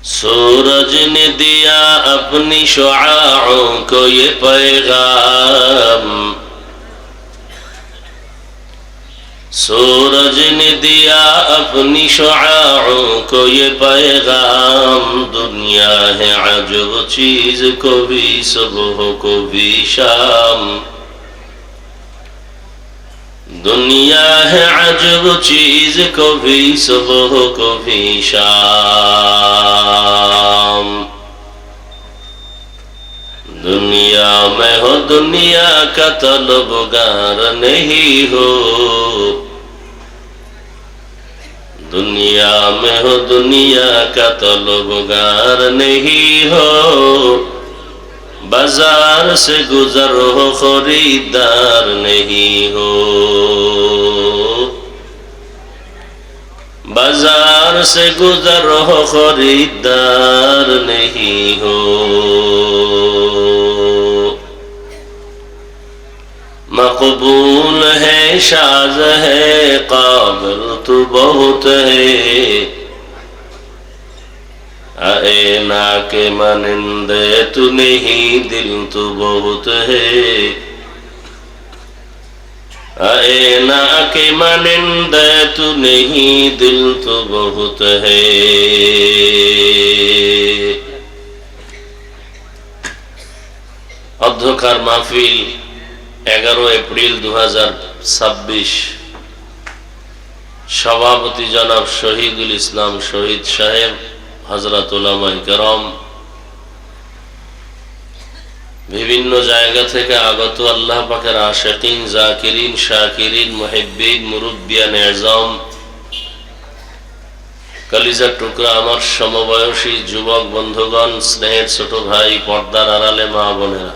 सूरज ने दिया अपनी शुआओं को ये पैगाम, सूरज ने दिया अपनी शुआओं को ये पैगाम, दुनिया है अजब चीज, कभी सुबह कभी शाम, दुनिया है अजब चीज, कभी सुबह कभी शाम। दुनिया में हो दुनिया का तलबगार नहीं हो, दुनिया में हो दुनिया का तलबगार नहीं हो, बाजार से गुजर हो खरीदार नहीं हो, बाजार से गुजर हो खरीदार नहीं हो। मकबूल है शाज़ है काबिल तू बहुत है, आईना के मानिंदे तू नहीं दिल तू बहुत है, आईना के मानिंदे तू नहीं दिल तू बहुत है। অধ্যক্ষার মাহফিল 11 এপ্রিল 2026, সভাপতি জনাব শহীদুল ইসলাম শহীদ সাহেব, হযরত উলামায়ে কেরাম, বিভিন্ন জায়গা থেকে আগত আল্লাহ পাকের আশিকিন, জাকিরিন, শাকিরিন, মুহিব্বিন, মুরব্বিয়ান এজাম, কলিজার টুকরা আমার সমবয়সী যুবক বন্ধুগণ, স্নেহের ছোট ভাই, পর্দার আড়ালে মা বোনেরা,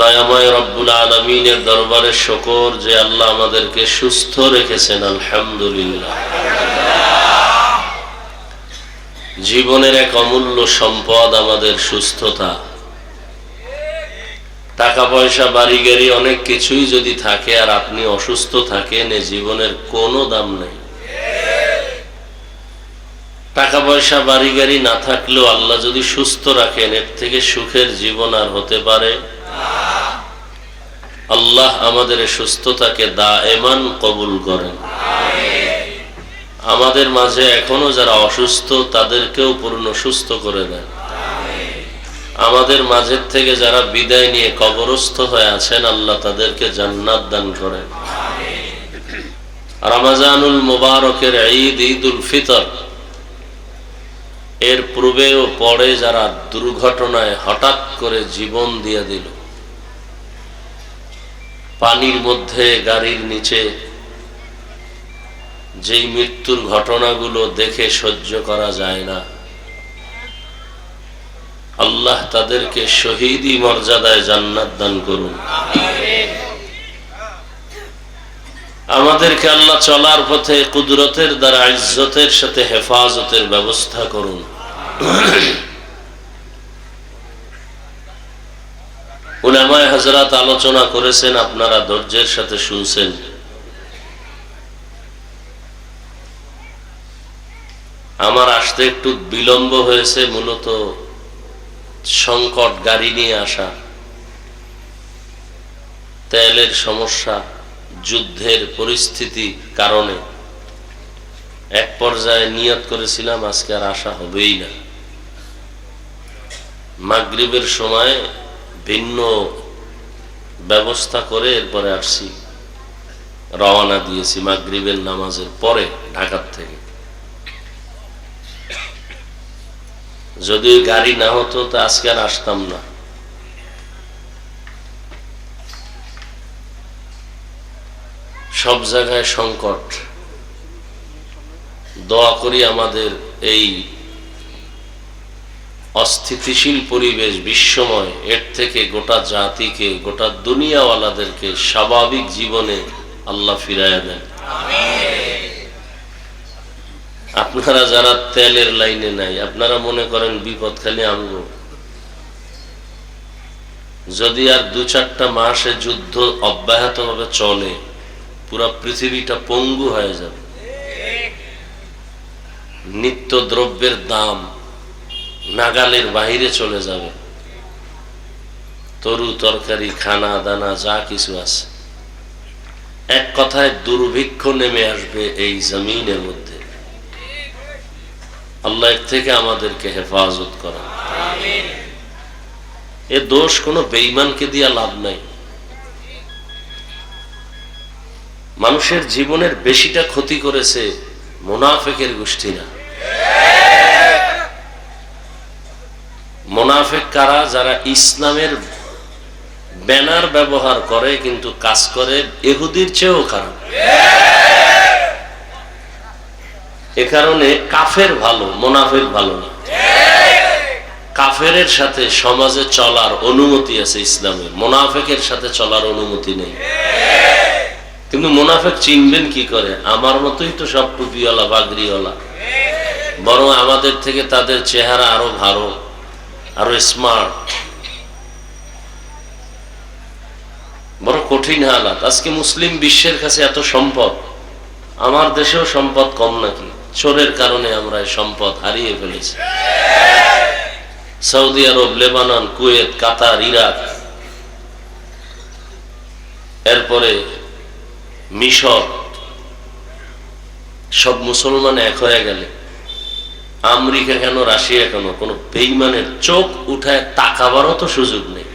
দয়াময় রব্বুল আলামিনের দরবারে শুকর যে আল্লাহ আমাদেরকে সুস্থ রেখেছেন, আলহামদুলিল্লাহ। জীবনের এক অমূল্য সম্পদ আমাদের সুস্থতা। টাকা পয়সা বাড়ি গাড়ি অনেক কিছুই যদি থাকে আর আপনি অসুস্থ থাকেন, এ জীবনের কোনো দাম নেই। টাকা পয়সা বাড়ি গাড়ি না থাকলেও আল্লাহ যদি সুস্থ রাখেন, এর থেকে সুখের জীবন আর হতে পারে? আল্লাহ আমাদের সুস্থতাকে দায়েমান কবুল করেন। আমাদের মাঝে এখনো যারা অসুস্থ তাদেরকেও পূর্ণ সুস্থ করে দেন। আমাদের মাঝের থেকে যারা বিদায় নিয়ে কবরস্থ হয়ে আছেন, আল্লাহ তাদেরকে জান্নাত দান করেন। রমজানুল মুবারকের ঈদ, ঈদুল ফিতর, এর পূর্বে ও পরে যারা দুর্ঘটনায় হঠাৎ করে জীবন দিয়ে দিল, পানির মধ্যে, গাড়ির নিচে, যেই মৃত্যুর ঘটনাগুলো দেখে সহ্য করা যায় না, আল্লাহ তাদেরকে শহীদি মর্যাদায় জান্নাত দান করুন। আমাদেরকে আল্লাহ চলার পথে কুদরতের দ্বারা ইজ্জতের সাথে হেফাজতের ব্যবস্থা করুন। উলামায়ে হযরত আলোচনা করেছেন, আপনারা ধৈর্যের সাথে শুনছেন। আমার আসতে একটু বিলম্ব হয়েছে, মূলত সংকট, গাড়ি নিয়ে আসা, তেলের সমস্যা, যুদ্ধের পরিস্থিতি কারণে এক পর্যায়ে নিয়ত করেছিলাম আজকে আর আসা হবেই না। মাগরিবের সময় ভিন্ন ব্যবস্থা করে এরপরে আসছি, রওনা দিয়েছি মাগরিবের নামাজের পরে ঢাকার থেকে। যদি গাড়ি না হতো তো আজকে আর আসতাম না। সব জায়গায় সংকট। দোয়া করি আমাদের এই অস্থিতিশীল পরিবেশ, বিশ্বময়, এর থেকে গোটা জাতিকে, গোটা দুনিয়াওয়ালাদেরকে স্বাভাবিক জীবনে আল্লাহ ফিরাইয়া দেন। আপনারা যারা তেলের লাইনে নাই, আপনারা মনে করেন বিপদ খালি আমগো। যদি আর 2-4টা মাসে যুদ্ধ অব্যাহত ভাবে চলে, পুরা পৃথিবীটা পঙ্গু হয়ে যাবে। নিত্য দ্রব্যের দাম নাগালের বাহিরে চলে যাবে। তরু তরকারি, খানা দানা যা কিছু আছে, এক কথায় দুর্ভিক্ষ নেমে আসবে এই জমিনের মধ্যে। আল্লাহ এর থেকে আমাদেরকে হেফাজত করা। এ দোষ কোনো বেঈমানকে দিয়া লাভ নাই। মানুষের জীবনের বেশিটা ক্ষতি করেছে মুনাফিকের গোষ্ঠীরা। মুনাফিক কারা? যারা ইসলামের ব্যানার ব্যবহার করে কিন্তু কাজ করে ইহুদির চেয়েও খারাপ। এ কারণে কাফের ভালো, মুনাফিক ভালো না। কাফেরের সাথে সমাজে চলার অনুমতি আছে ইসলামের, মুনাফিকের সাথে চলার অনুমতি নেই। কিন্তু মুনাফিক চিনবেন কি করে? আমার মতোই তো সব টুপিওয়ালা বাগরিওয়ালা, বরং আমাদের থেকে তাদের চেহারা আরো ভালো, আরো স্মার্ট। বড় কঠিন হালাত। আজকে মুসলিম বিশ্বের কাছে এত সম্পদ, আমার দেশেও সম্পদ কম নাকি? চোরের কারণে আমরা এই সম্পদ হারিয়ে ফেলেছি। সৌদি আরব, লেবানন, কুয়েত, কাতার, ইরাক, এরপরে মিশর, সব মুসলমান এক হয়ে গেলে আমেরিকা কেন, রাশিয়া কেন, কোন বেঈমানের চোখ উঠায় তাকাবারও তো সুযোগ নেই।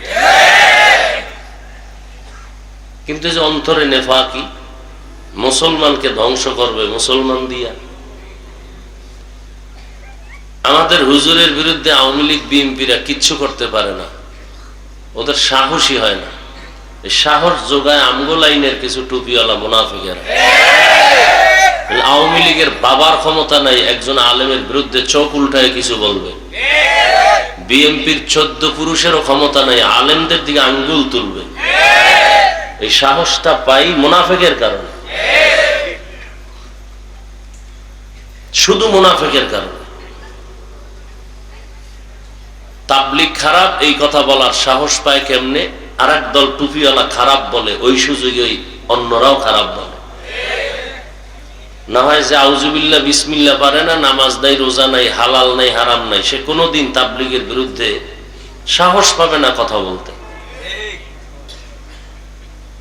কিন্তু যে অন্তরে নেফাকি, মুসলমানকে ধ্বংস করবে মুসলমান দিয়া। আমাদের হুজুরের বিরুদ্ধে আওয়ামী লীগ বিএনপিরা কিচ্ছু করতে পারে না, ওদের সাহসী হয় না। এই সাহস যোগায় আমগো লাইনের কিছু টুপিওয়ালা মুনাফিকেরা। আওয়ামী লীগের বাবার ক্ষমতা নাই একজন আলেমের বিরুদ্ধে চোখ উল্টায় কিছু বলবে। বিএনপির 14 পুরুষেরও ক্ষমতা নাই আলেমদের দিকে আঙ্গুল তুলবে। এই সাহসটা পাই মুনাফিকের কারণে, শুধু মুনাফিকের কারণে। তাবলীগ খারাপ এই কথা বলার সাহস পায় কেমনে? আর এক দল টুপিওয়ালা খারাপ বলে, ওই সুযোগে অন্যরাও খারাপ বলে। না হয় যে আউযুবিল্লাহ বিসমিল্লাহ পারে না, নামাজ নাই, রোজা নাই, হালাল নাই, হারাম নাই, সে কোনোদিন তাবলীগের বিরুদ্ধে সাহস পাবে না কথা বলতে।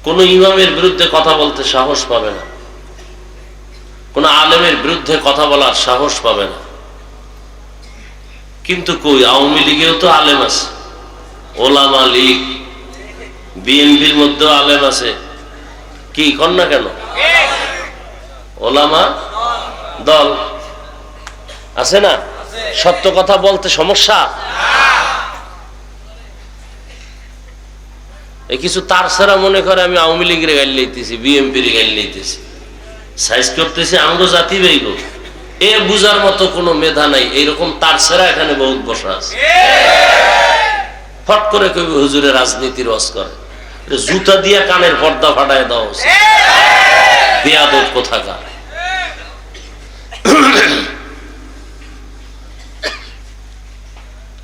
কোন ইমামের বিরুদ্ধে কথা বলতে সাহস পাবে না, কোন আলেমের বিরুদ্ধে কথা বলার সাহস পাবে না। কিন্তু কই, আওয়ামী লীগেও তো আলেম আছে, ওলামা লীগ, বিএনপির মধ্যেও আলেম আছে। কি কর না কেন? ওলামা দল আছে না? সত্য কথা বলতে সমস্যা? এই কিছু তার ছাড়া মনে করে আমি আওয়ামী লীগের গাইল লইতেছি, বিএনপির গাইল লইতেছি, সাইজ করতেছি আমগো জাতি বেইব। এ বুঝার মতো কোনো মেধা নাই। এইরকম তার ছাড়া এখানে বহুত বসা আছে। ফট করে কবি হুজুরের রাজনীতির ওয়াজ করে, জুতা দিয়া কানের পর্দা ফাটায় দাও, বেয়াদব কোথাকার।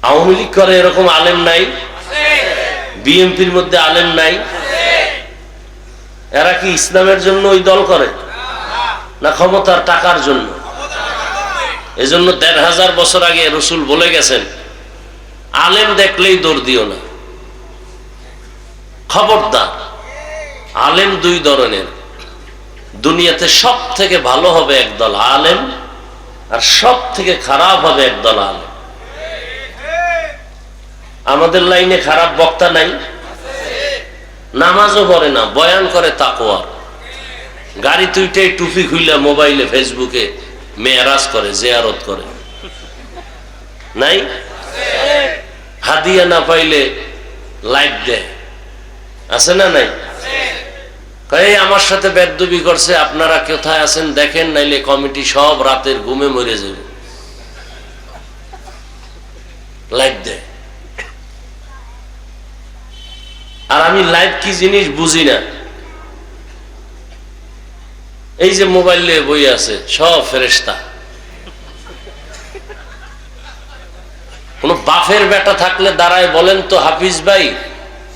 আওয়ামী লীগ করে এরকম আলেম নাই? বিএনপির মধ্যে আলেম নাই? এরা কি ইসলামের জন্য ওই দল করে না ক্ষমতার টাকার জন্য? এজন্য ১৫০০ বছর আগে রসুল বলে গেছেন, আলেম দেখলেই দৌড় দিও না, খবরদার। আলেম দুই ধরনের, দুনিয়াতে সব থেকে ভালো হবে একদল আলেম, আর সব থেকে খারাপ হবে একদল আলেম। আমাদের লাইনে খারাপ বক্তা নাই? নামাজও পড়ে না, বয়ান করে তাকওয়া, গাড়ি তুইটাই টুপি খুইলা মোবাইলে ফেসবুকে মেরাজ করে, জিয়ারত করে, নাই? হাদিয়া না পাইলে লাইভ দেয়, আছে না নাই? এই আমার সাথে বেদবি করছে, আপনারা কোথায় আছেন দেখেন, নাইলে কমিটি সব রাতের ঘুমে মরে যাবে, লাইভ দেয়। আর আমি লাইভ কি জিনিস বুঝি না। এই যে মোবাইলে বই আছে সব ফেরেশতা। কোন বাপের বেটা থাকলে দাঁড়ায় বলেন তো, হাফিজ ভাই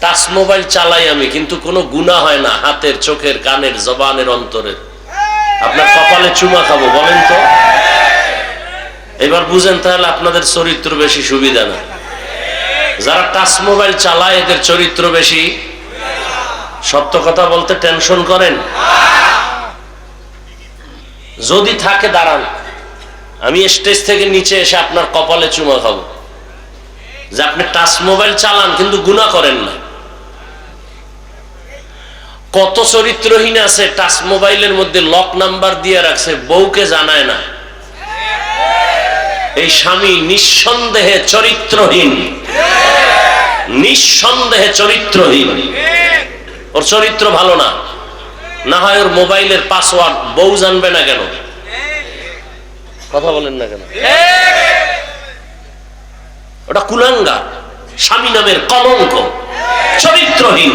টাচ মোবাইল চালাই আমি, কিন্তু কোনো গুনাহ হয় না, হাতের, চোখের, কানের, জবানের, অন্তরের। আপনার কপালে চুমা খাবো, বলেন তো? এবার বুঝেন তাহলে আপনাদের চরিত্র বেশি সুবিধা না। যারা টাচ মোবাইল চালায় এদের চরিত্র বেশি। সত্য কথা বলতে টেনশন করেন? যদি থাকে দাঁড়ান, আমি স্টেজ থেকে নিচে এসে আপনার কপালে চুমা খাবো যে আপনি টাচ মোবাইল চালান কিন্তু গুনাহ করেন না। কত চরিত্রহীন আছে টাচ মোবাইলের মধ্যে লক নাম্বার দিয়ে রাখছে, বউকে জানায় না। এই স্বামী নিঃসন্দেহে চরিত্রহীন, নিঃসন্দেহে চরিত্রহীন। ওর চরিত্র ভালো না। না হয় ওর মোবাইলের পাসওয়ার্ড বউ জানবে না কেন? কথা বলেন না কেন? ওটা কুলাঙ্গার, স্বামী নামের কলঙ্ক, চরিত্রহীন।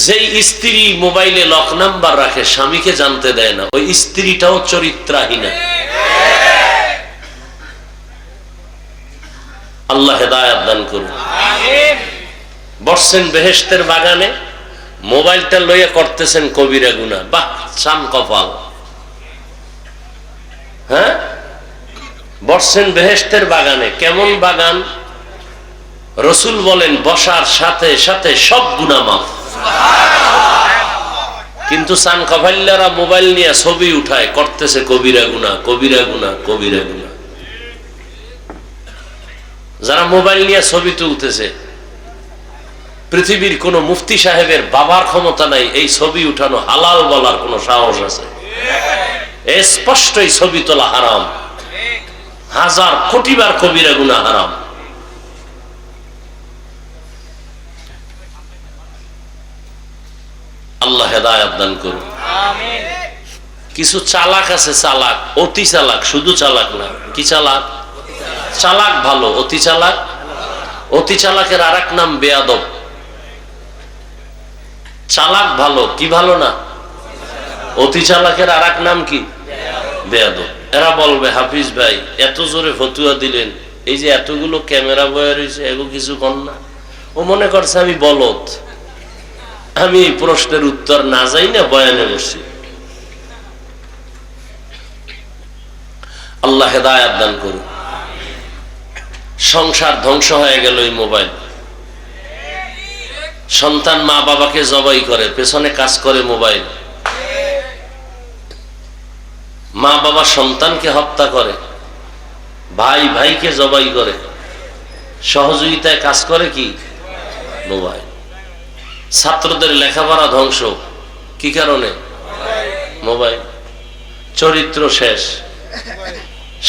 যেই স্ত্রী মোবাইলে লক নাম্বার রাখে, স্বামীকে জানতে দেয় না, ওই স্ত্রীটাও চরিত্রহীনা। আল্লাহ হেদায়েত দান করুন। বসছেন বেহেশতের বাগানে, মোবাইলটা লইয়া করতেছেন কবিরা গুনাহ। বাহ, চান কপাল। হ্যাঁ, বসছেন বেহেশতের বাগানে। কেমন বাগান? রসুল বলেন বসার সাথে সাথে সব গুনাহ মাফ। কিন্তু চান কপাল্লারা মোবাইল নিয়ে ছবি উঠায়, করতেছে কবিরা গুনাহ, কবিরা গুনাহ, কবিরা গুনাহ। যারা মোবাইল নিয়ে ছবি তুলতেছে, পৃথিবীর কোন মুফতি সাহেবের বাবার ক্ষমতা নাই এই ছবি উঠানো হালাল বলার কোন সাহস আছে? স্পষ্টই ছবি তোলা হারাম, হাজার কোটিবার কবিরা গুনাহ হারাম। আল্লাহ হেদায়েত দান করুন। কিছু চালাক আছে, চালাক, অতি চালাক, শুধু চালাক না। কি চালাক? চালাক ভালো, অতি চালাক। অতি চালাকের আর এক নাম বেয়াদব। চালাক ভালো, কি ভালো না? অতি চালাকের আর এক নাম কি? বেয়াদব। এরা বলবে হাফিজ ভাই এত জোরে ফতুয়া দিলেন, এই যে এতগুলো ক্যামেরা বয়ে রয়েছে এগুলো কিছু কর না। ও মনে করছে আমি বলদ, আমি এই প্রশ্নের উত্তর না যাই না বয়ানে বসছি। আল্লাহ হেদায়েত দান করুন। সংসার ধ্বংস হয়ে গেল এই মোবাইল। সন্তান মা বাবাকে জবাই করে, পেছনে কাজ করে মোবাইল। মা বাবা সন্তানকে হত্যা করে, ভাই ভাইকে জবাই করে, সহযোগিতায় কাজ করে কি? মোবাইল। ছাত্রদের লেখাপড়া ধ্বংস, কি কারণে? মোবাইল। চরিত্র শেষ,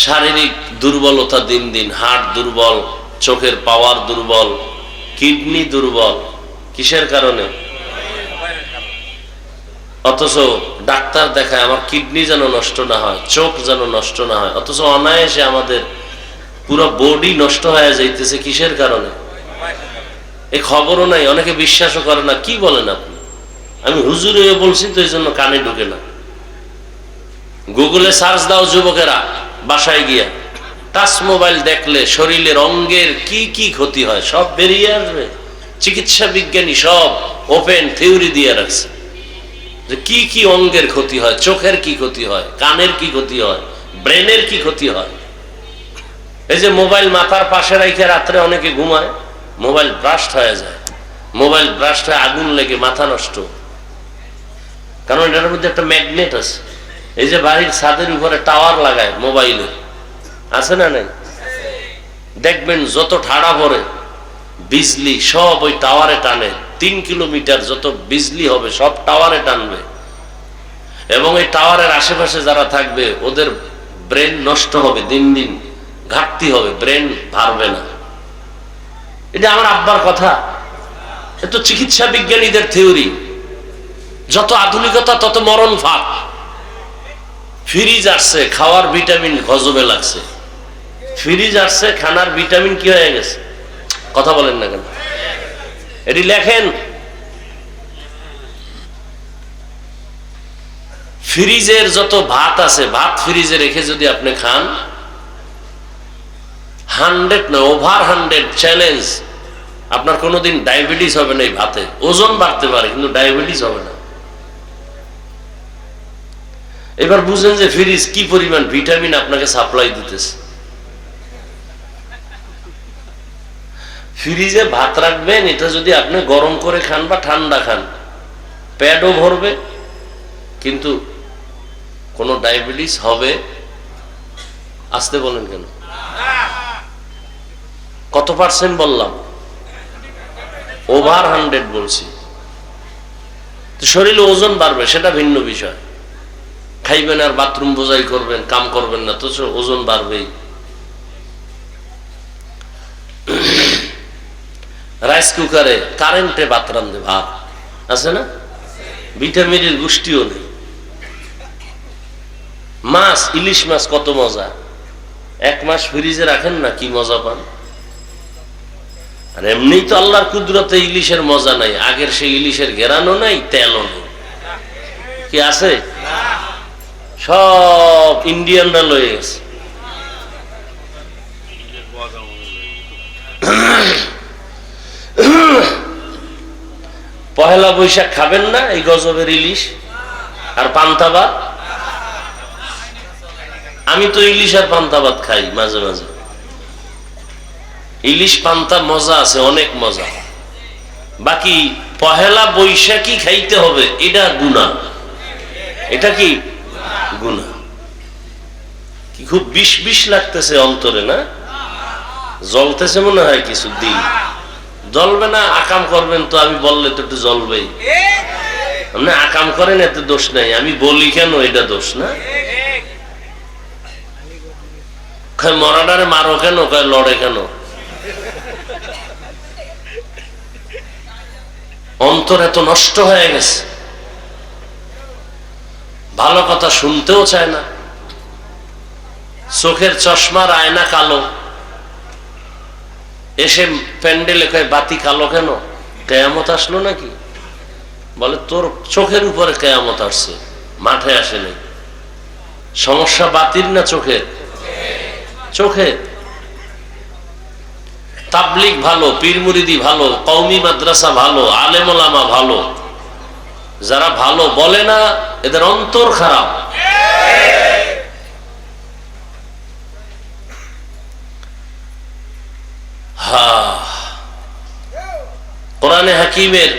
শারীরিক দুর্বলতা দিন দিন, হার্ট দুর্বল, চোখের পাওয়ার দুর্বল, কিডনি দুর্বল। কিসের কারণে? অথচ ডাক্তার দেখায় আমার কিডনি যেন নষ্ট না হয়, চোখ যেন নষ্ট না হয়, অথচ অনায়াসে আমাদের পুরো বডি নষ্ট হয়ে যাইতেছে। কিসের কারণে? এই খবরও নাই, অনেকে বিশ্বাসও করে না। কি বলেন আপনি? আমি হুজুর হয়ে বলছি তো এই জন্য কানে ঢুকে না। গুগলে সার্চ দাও যুবকেরা, বাসায় গিয়া টাচ মোবাইল দেখলে শরীরের অঙ্গের কি কি ক্ষতি হয় সব বেরিয়ে আসবে। চিকিৎসা বিজ্ঞানী সব ওপেন থিওরি দিয়ে রাখছে যে কি কি অঙ্গের ক্ষতি হয়, চোখের কি ক্ষতি হয়, কানের কি ক্ষতি হয়, ব্রেনের কি ক্ষতি হয়। এই যে মোবাইল মাথার পাশে রাখে রাত্রে অনেকে ঘুমায়, মোবাইল ব্রাস্ট হয়ে যায়, মোবাইল ব্রাস্ট হয়ে আগুন লেগে মাথা নষ্ট। কারণ এটার মধ্যে একটা ম্যাগনেট আছে। এই যে বাড়ির ছাদের উপরে টাওয়ার লাগায় মোবাইলে, আছে না নাই? দেখবেন যত ঠাড়া পড়ে বিজলি সব ওই টাওয়ারে টানে। 3 কিলোমিটার যত বিজলি হবে সব টাওয়ারে টানবে। এবং এই টাওয়ারের আশেপাশে যারা থাকবে ওদের ব্রেন নষ্ট হবে, দিন দিন ঘাটতি হবে, ব্রেন ভারবে না। এটা আমার আব্বার কথা, এটা চিকিৎসা বিজ্ঞানীদের থিওরি। যত আধুনিকতা তত মরণ ফাঁক। ফ্রিজ আসছে, খাওয়ার ভিটামিন হজমে লাগছে। ফ্রিজ আসছে, খানার ভিটামিন কি হয়ে গেছে? কথা বলেন না কেন? এটি লেখেন। ফ্রিজের যত ভাত আছে, ভাত ফ্রিজে রেখে যদি আপনি খান, 100 না ওভার 100 চ্যালেঞ্জ, আপনার কোনোদিন ডায়াবেটিস হবে না। এই ভাতে ওজন বাড়তে পারে কিন্তু ডায়াবেটিস হবে না। এবার বুঝেন যে ফ্রিজ কি পরিমাণ ভিটামিন আপনাকে সাপ্লাই দিতেছে। ফ্রিজে ভাত রাখবেন, এটা যদি আপনি গরম করে খান বা ঠান্ডা খান, পেটও ভরবে, কিন্তু কোন ডায়াবেটিস হবে? আসতে বলেন কেন? কত পার্সেন্ট বললাম? ওভার 100 বলছি। শরীরে ওজন বাড়বে, সেটা ভিন্ন বিষয়। খাইবেন আর বাথরুম বোঝাই করবেন, কাম করবেন না, তো ওজন বাড়বেই। রাইস কুকারে কারেন্টে ভাত রান্ধে, ভাত আছে না, ভিটামিনের গোষ্ঠীও নেই। মাছ, ইলিশ মাছ কত মজা, 1 মাস ফ্রিজে রাখেন না, কি মজা পান। আর এমনি তো আল্লাহর কুদরতে ইলিশের মজা নাই, আগের সেই ইলিশের ঘেরানো নাই, তেলও নেই, কি আছে? সব ইন্ডিয়ানরা লয়ে গেছে। পহেলা বৈশাখ খাবেন না এই গজবের ইলিশ আর পান্তা ভাত? আমি তো ইলিশ আর পান্তা ভাত খাই মাঝে মাঝে। ইলিশ পান্তা মজা আছে, অনেক মজা। বাকি পহেলা বৈশাখী খাইতে হবে, এটা গুনাহ। এটা কি গুনাহ? কি খুব বিষ বিষ লাগতেছে অন্তরে, না জ্বলতেছে মনে হয় কিছু দিন। জ্বলবে না, আকাম করবেন তো, আমি বললে তো একটু জ্বলবেই। আপনি আকাম করেন, এতে দোষ নাই, আমি বলি কেন এটা দোষ না? মরাডারে মারো কেন, কয় লড়ে কেন? অন্তর এত নষ্ট হয়ে গেছে, ভালো কথা শুনতেও চায় না। চোখের চশমার আয়না কালো, এসে প্যান্ডেলে কয় বাতি কালো কেন? কেয়ামত আসলো নাকি? বলে তোর চোখের উপরে কেয়ামত আসছে, মাঠে আসে নাই। সমস্যা বাতির না চোখের? চোখে। তাবলিগ ভালো, পীর মুরিদি ভালো, কওমি মাদ্রাসা ভালো, আলেম ওলামা ভালো, যারা ভালো বলে না এদের অন্তর খারাপ। কোরআনে হাকিমের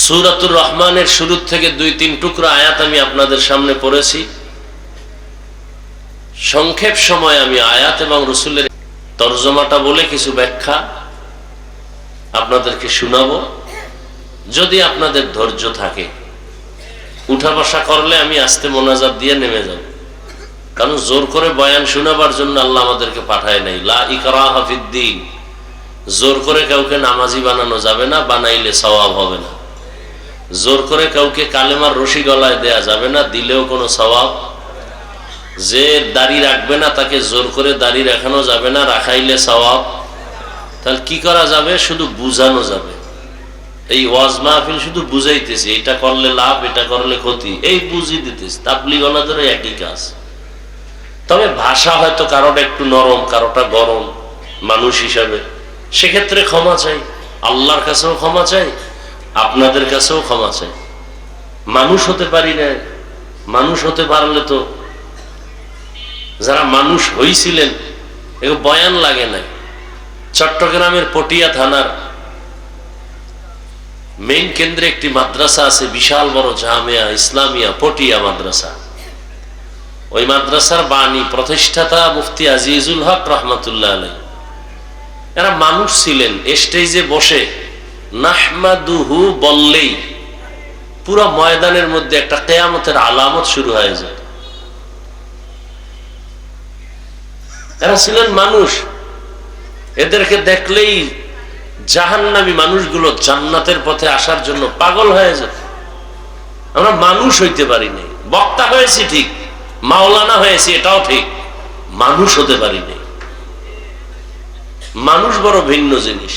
সূরাতুর রহমানের শুরু থেকে 2-3 টুকরা আয়াত আমি আপনাদের সামনে পড়েছি। সংক্ষেপ সময় আমি আয়াত এবং রাসূলের তরজমাটা বলে কিছু ব্যাখ্যা আপনাদেরকে শোনাবো, যদি আপনাদের ধৈর্য থাকে। উঠা বসা করলে আমি আস্তে মোনাজাত দিয়ে নেমে যাব, কারণ জোর করে বয়ান শোনাবার জন্য আল্লাহ আমাদেরকে পাঠায় নাই। লা ইকরাহা ফিদ্দীন, জোর করে কাউকে নামাজি বানানো যাবে না, বানাইলে সওয়াব হবে না। জোর করে কাউকে কালেমার রশি গলায় দেয়া যাবে না, দিলেও কোনো সওয়াব। যে দাড়ি রাখবে না তাকে জোর করে দাড়ি রাখানো যাবে না, রাখাইলে সওয়াব। তাহলে কি করা যাবে? শুধু বুঝানো যাবে। এই ওয়াজ মাহফিল শুধু বুঝাইতেছি, এটা করলে লাভ, এটা করলে ক্ষতি, এই বুঝিয়ে দিতেছি। তাবলীগওয়ালাদেরও একই কাজ। তবে ভাষা হয়তো কারোটা একটু নরম, কারোটা গরম, মানুষ হিসাবে সেক্ষেত্রে ক্ষমা চাই, আল্লাহর কাছেও ক্ষমা চাই, আপনাদের কাছেও ক্ষমা চাই। মানুষ হতে পারি না, মানুষ হতে পারলে তো যারা মানুষ হইছিলেন এগুলো বয়ান লাগে নাই। চট্টগ্রামের পটিয়া থানার মেইন কেন্দ্রে একটি মাদ্রাসা আছে, বিশাল বড় জামিয়া ইসলামিয়া পটিয়া মাদ্রাসা। ওই মাদ্রাসার বাণী প্রতিষ্ঠাতা মুফতি আজিজুল হক রহমাতুল্লাহ আলাইহি, এরা মানুষ ছিলেন। স্টেজে বসে নাহমাদুহু বললেই পুরো ময়দানের মধ্যে একটা কিয়ামতের আলামত শুরু হয়ে যায়। এরা ছিলেন মানুষ, এদেরকে দেখলেই জাহান্নামী মানুষগুলো জান্নাতের পথে আসার জন্য পাগল হয়ে যেত। আমরা মানুষ হইতে পারি নাই। বক্তা হয়েছি ঠিক, মাওলানা হয়েছি এটাও ঠিক, মানুষ হতে পারি নাই। মানুষ বড় ভিন্ন জিনিস।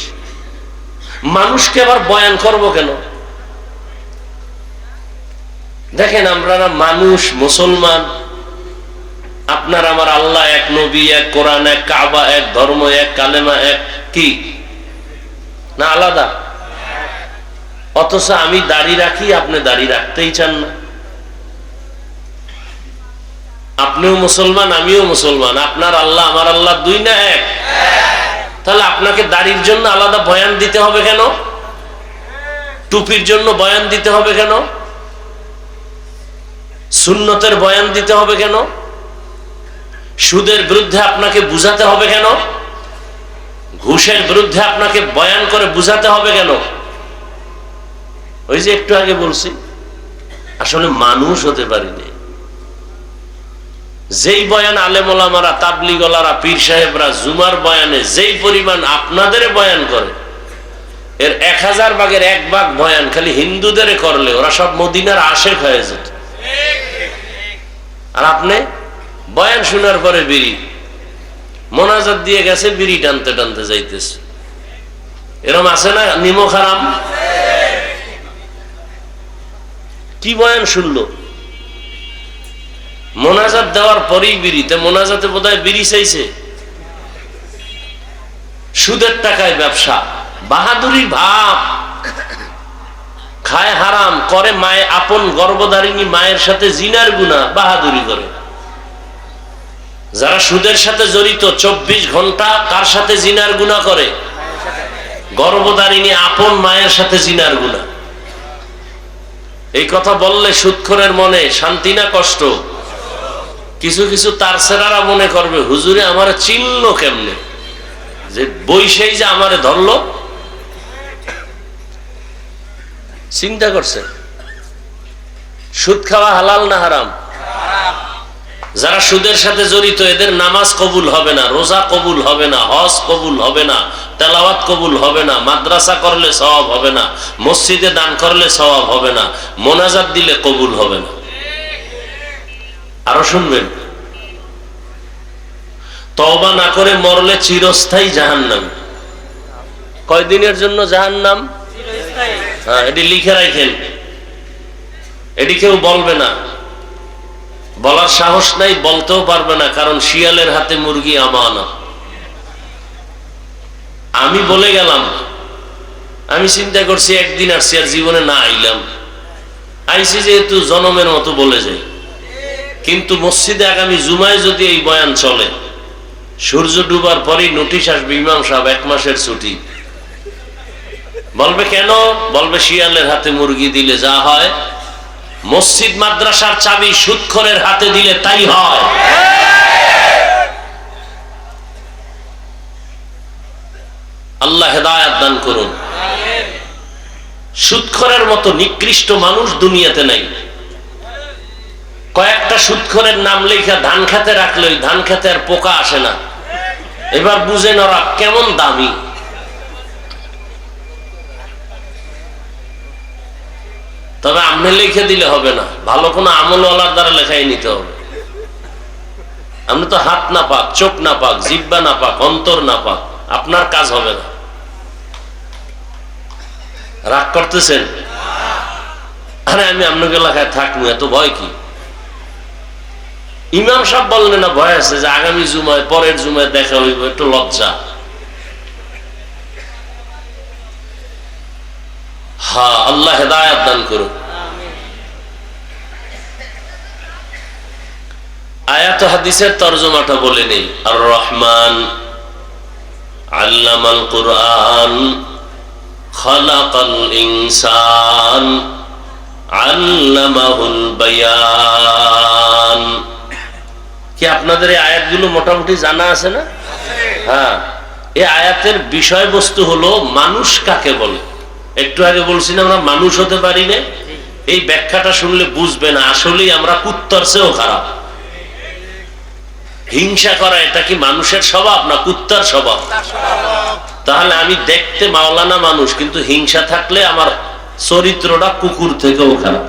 মানুষকে আবার বয়ান করব কেন? দেখেন, আমরা মানুষ, মুসলমান, আপনার আমার আল্লাহ এক, নবী এক, কোরআন এক, কাবা এক, ধর্ম এক, কালেমা এক, কি না আলাদা? অথচ আমি দাড়ি রাখি, আপনি দাড়ি রাখতেই চান না। আপনিও মুসলমান, আমিও মুসলমান। আপনার আল্লাহ আমার আল্লাহ দুই না এক? তাহলে আপনাকে দাড়ির জন্য আলাদা বয়ান দিতে হবে কেন? টুপির জন্য বয়ান দিতে হবে কেন? সুন্নতের বয়ান দিতে হবে কেন? সুদের বিরুদ্ধে আপনাকে বুঝাতে হবে কেন? ঘুষের বিরুদ্ধে আপনাকে বয়ান করে বুঝাতে হবে কেন? ওই যে একটু আগে বলছি, আসলে মানুষ হতে পারিনি। যেই বয়ান আলেম ওলামারা, তাবলীগ ওয়ালারা, পীর সাহেবরা জুমার বয়ানে যেই পরিমাণ আপনাদের বয়ান করে, এর 1000 ভাগের 1 ভাগ বয়ান খালি হিন্দুদের করলে ওরা সব মদিনার আশেক হয়ে যেত। আর আপনি বয়ান শোনার পরে বিড়ি মোনাজাত দিয়ে গেছে, বিড়ি টানতে টানতে যাইতেছে। এরকম আছে না? নিমক হারাম। কি বয়ান শুনলো? মোনাজাত দেওয়ার পরেই বিড়িতে, মোনাজাতে বোধহয় বিড়ি চাইছে। সুদের টাকায় ব্যবসা, বাহাদুরি ভাব, খায় হারাম, করে মায়ে আপন গর্ভধারিণী মায়ের সাথে জিনার গুনাহ, বাহাদুরি করে। যারা সুদের সাথে জড়িত 24 ঘন্টা কার সাথে জিনার গুনাহ করে? গর্ভধারিণী আপন মায়ের সাথে জিনার গুনাহ। এই কথা বললে সুদখোরের মনে শান্তি না কষ্ট? কিছু কিছু তার সেরারা মনে করবে, হুজুরে আমারে চিনলো কেমনে, যে বৈশেই যে আমারে ধরলো। চিন্তা করছে সুদ খাওয়া হালাল না হারাম? যারা সুদের সাথে জড়িত এদের নামাজ কবুল হবে না, রোজা কবুল হবে না, হজ কবুল হবে না, তেলাওয়াত কবুল হবে না, মাদ্রাসা করলে সওয়াব হবে না, মসজিদে দান করলে সওয়াব হবে না, মোনাজাত দিলে কবুল হবে না। আরো শুনবেন, তওবা না করে মরলে চিরস্থায়ী জাহান্নাম। কয়দিনের জন্য জাহান্নাম? হ্যাঁ, এটি লিখে রাখেন। এটি কেউ বলবে না, বলার সাহস নাই, বলতেও পারবে না, কারণ শিয়ালের হাতে মুরগি আমানত। আমি বলে গেলাম, আমি চিন্তা করছি একদিন আসছি আর জীবনে না আইলাম, আইসি যেহেতু জনমের মতো বলে যাই। কিন্তু মসজিদে আগামী জুমায় যদি এই বয়ান চলে, সূর্য ডুবার পরেই নোটিশ আসবে, ইমাম সাহেব 1 মাসের ছুটি। বলবে কেন? বলবে শিয়ালের হাতে মুরগি দিলে যা হয়, মসজিদ মাদ্রাসার চাবি সুদখোরের হাতে দিলে তাই হয়। আল্লাহ হেদায়েত দান করুন। সুদখোরের মতো নিকৃষ্ট মানুষ দুনিয়াতে নাই। কয়েকটা সুদখোরের নাম লেখা ধান খেতে রাখলে ওই ধান খেতে আর পোকা আসে না। এবার বুঝেন ওরা কেমন দামি। তবে আপনি লিখে দিলে হবে না, ভালো কোনো আমলওয়ালার দ্বারা লেখাই নিতে হবে। আপনি তো হাত না পাক, চোখ না পাক, জিহ্বা না পাক, অন্তর না পাক, আপনার কাজ হবে না। রাগ করতেছেন? আরে আমি আপনাকে এলাকায় থাকবো, এত ভয় কি? ইমাম সাহেব বললেন না ভয় আছে যে আগামী জুমায়, পরের জুমায় দেখা হইব, একটু লজ্জা। হ্যাঁ, আল্লাহ হেদায়েত দান করুন। আয়াত হাদিসের তরজমাটা বলে নেই। আর রহমান আল্লামাল কুরআন খালাকাল ইনসান আল্লামাহুল বায়ান। কি আপনাদের এই আয়াতগুলো মোটামুটি জানা আছে না? হ্যাঁ, এই আয়াতের বিষয়বস্তু হলো মানুষ কাকে বলে। একটু আগে বলছি না আমরা মানুষ হতে পারি না। এই ব্যাখ্যাটা শুনলে বুঝবে না আসলেই আমরা কুত্তার চেয়েও খারাপ। হিংসা করা এটা কি মানুষের স্বভাব না কুত্তার স্বভাব? তাহলে আমি দেখতে মাওলানা মানুষ, কিন্তু হিংসা থাকলে আমার চরিত্রটা কুকুর থেকেও খারাপ।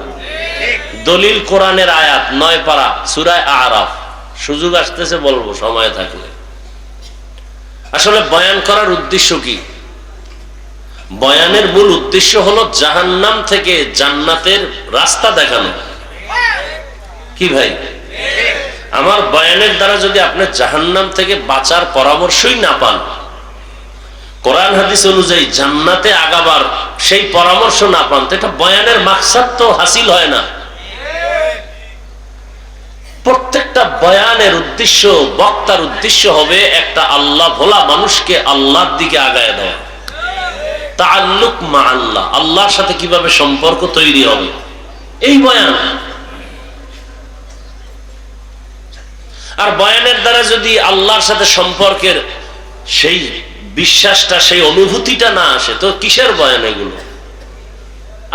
দলিল কোরআনের আয়াত 9 পারা সূরা আরাফ। সুযোগ আসতেছে বলবো সময় থাকলে। আসলে বয়ান করার উদ্দেশ্য কি? বয়ানের মূল উদ্দেশ্য হলো জাহান্নাম থেকে জান্নাতের রাস্তা দেখানো। কি ভাই, আমার বয়ানের দ্বারা যদি আপনি জাহান্নাম থেকে বাঁচার পরামর্শই না পান, কোরআন হাদিস অনুযায়ী জান্নাতে আগাবার সেই পরামর্শ না পান, তো এটা বয়ানের মাকসাদ তো হাসিল হয় না। প্রত্যেকটা বয়ানের উদ্দেশ্য, বক্তার উদ্দেশ্য হবে একটা আল্লাহ ভোলা মানুষকে আল্লাহর দিকে আগায় দেওয়া, তাআল্লুক মা আল্লাহ, আল্লাহর সাথে কিভাবে সম্পর্ক তৈরি হবে, এই বয়ান। আর বয়ানের দ্বারা যদি আল্লাহর সাথে সম্পর্কের সেই বিশ্বাসটা, সেই অনুভূতিটা না আসে, তো কিসের বয়ান এগুলো?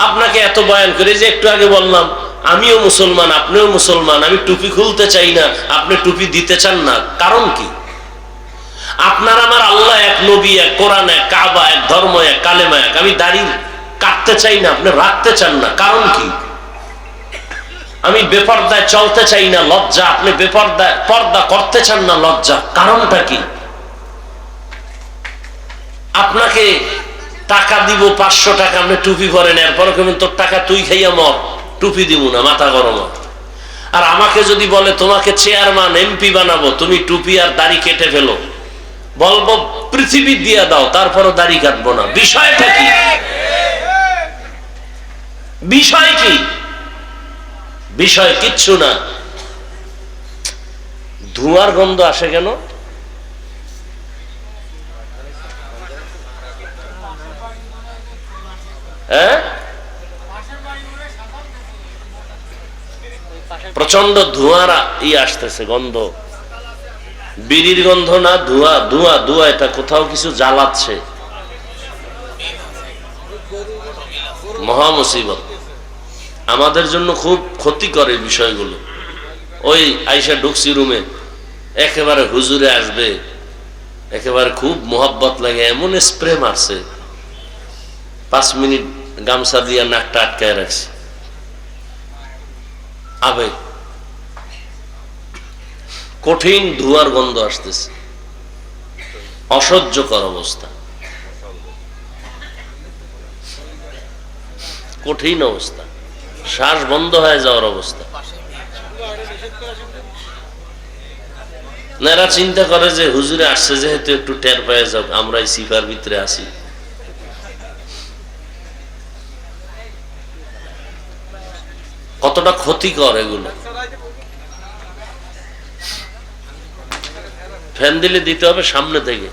আপনাকে এত বয়ান করে, যে একটু আগে বললাম আমিও মুসলমান, আপনিও মুসলমান, আমি টুপি খুলতে চাই না, আপনি টুপি দিতে চান না, কারণ কি? আপনার আমার আল্লাহ এক, নবী এক, কোরআন এক, কাবা এক, ধর্ম এক, কালেমা এক। আমি দাড়ি কাটতে চাই না, আপনি রাখতে চান না, কারণ কি? আমি বেপরদায় চলতে চাই না, লজ্জা, আপনি বেপরদায় পর্দা করতে চান না, লজ্জা, কারণটা কি? আপনাকে টাকা দিব 500 টাকা, আপনি টুপি পরেন, এরপরে কেমন তোর টাকা তুই খাইয়া মর, টুপি দিব না, মাথা গরম। আর আমাকে যদি বলে তোমাকে চেয়ারম্যান এমপি বানাবো, তুমি টুপি আর দাড়ি কেটে ফেলো, বলবো পৃথিবী দিয়ে দাও, তারপরও দাড়ি কাটবো না। বিষয়টা কি? বিষয় কি? বিষয় কিচ্ছু না। ধোঁয়ার গন্ধ আসে কেন? প্রচন্ড ধোঁয়ার আসতেছে, গন্ধ, বিড়ির গন্ধ না, ধোঁয়া, ধোঁয়া, ধোঁয়া। এটা কোথাও কিছু জ্বালাচ্ছে, মহা মুসিবত, আমাদের জন্য খুব ক্ষতিকর এই বিষয়গুলো। ওই আইসা ঢুকছি রুমে, একেবারে হুজুরে আসবে, একেবারে খুব মোহাব্বত লাগে, এমন স্প্রে মারছে, 5 মিনিট গামছা দিয়ে নাকটা আটকায় রাখছে, আবেগ, কঠিন ধোঁয়ার গন্ধ আসতেছে, অসহ্যকর অবস্থা, কঠিন অবস্থা, শ্বাস বন্ধ হয়ে যাওয়ার অবস্থা। এরা চিন্তা করে যে হুজুরে আসছে যেহেতু একটু টের পেয়ে যাক, আমরা এই সিপার ভিতরে আছি। কতটা ক্ষতিকর এগুলো। ফ্যান দিলে দিতে হবে সামনে থেকে,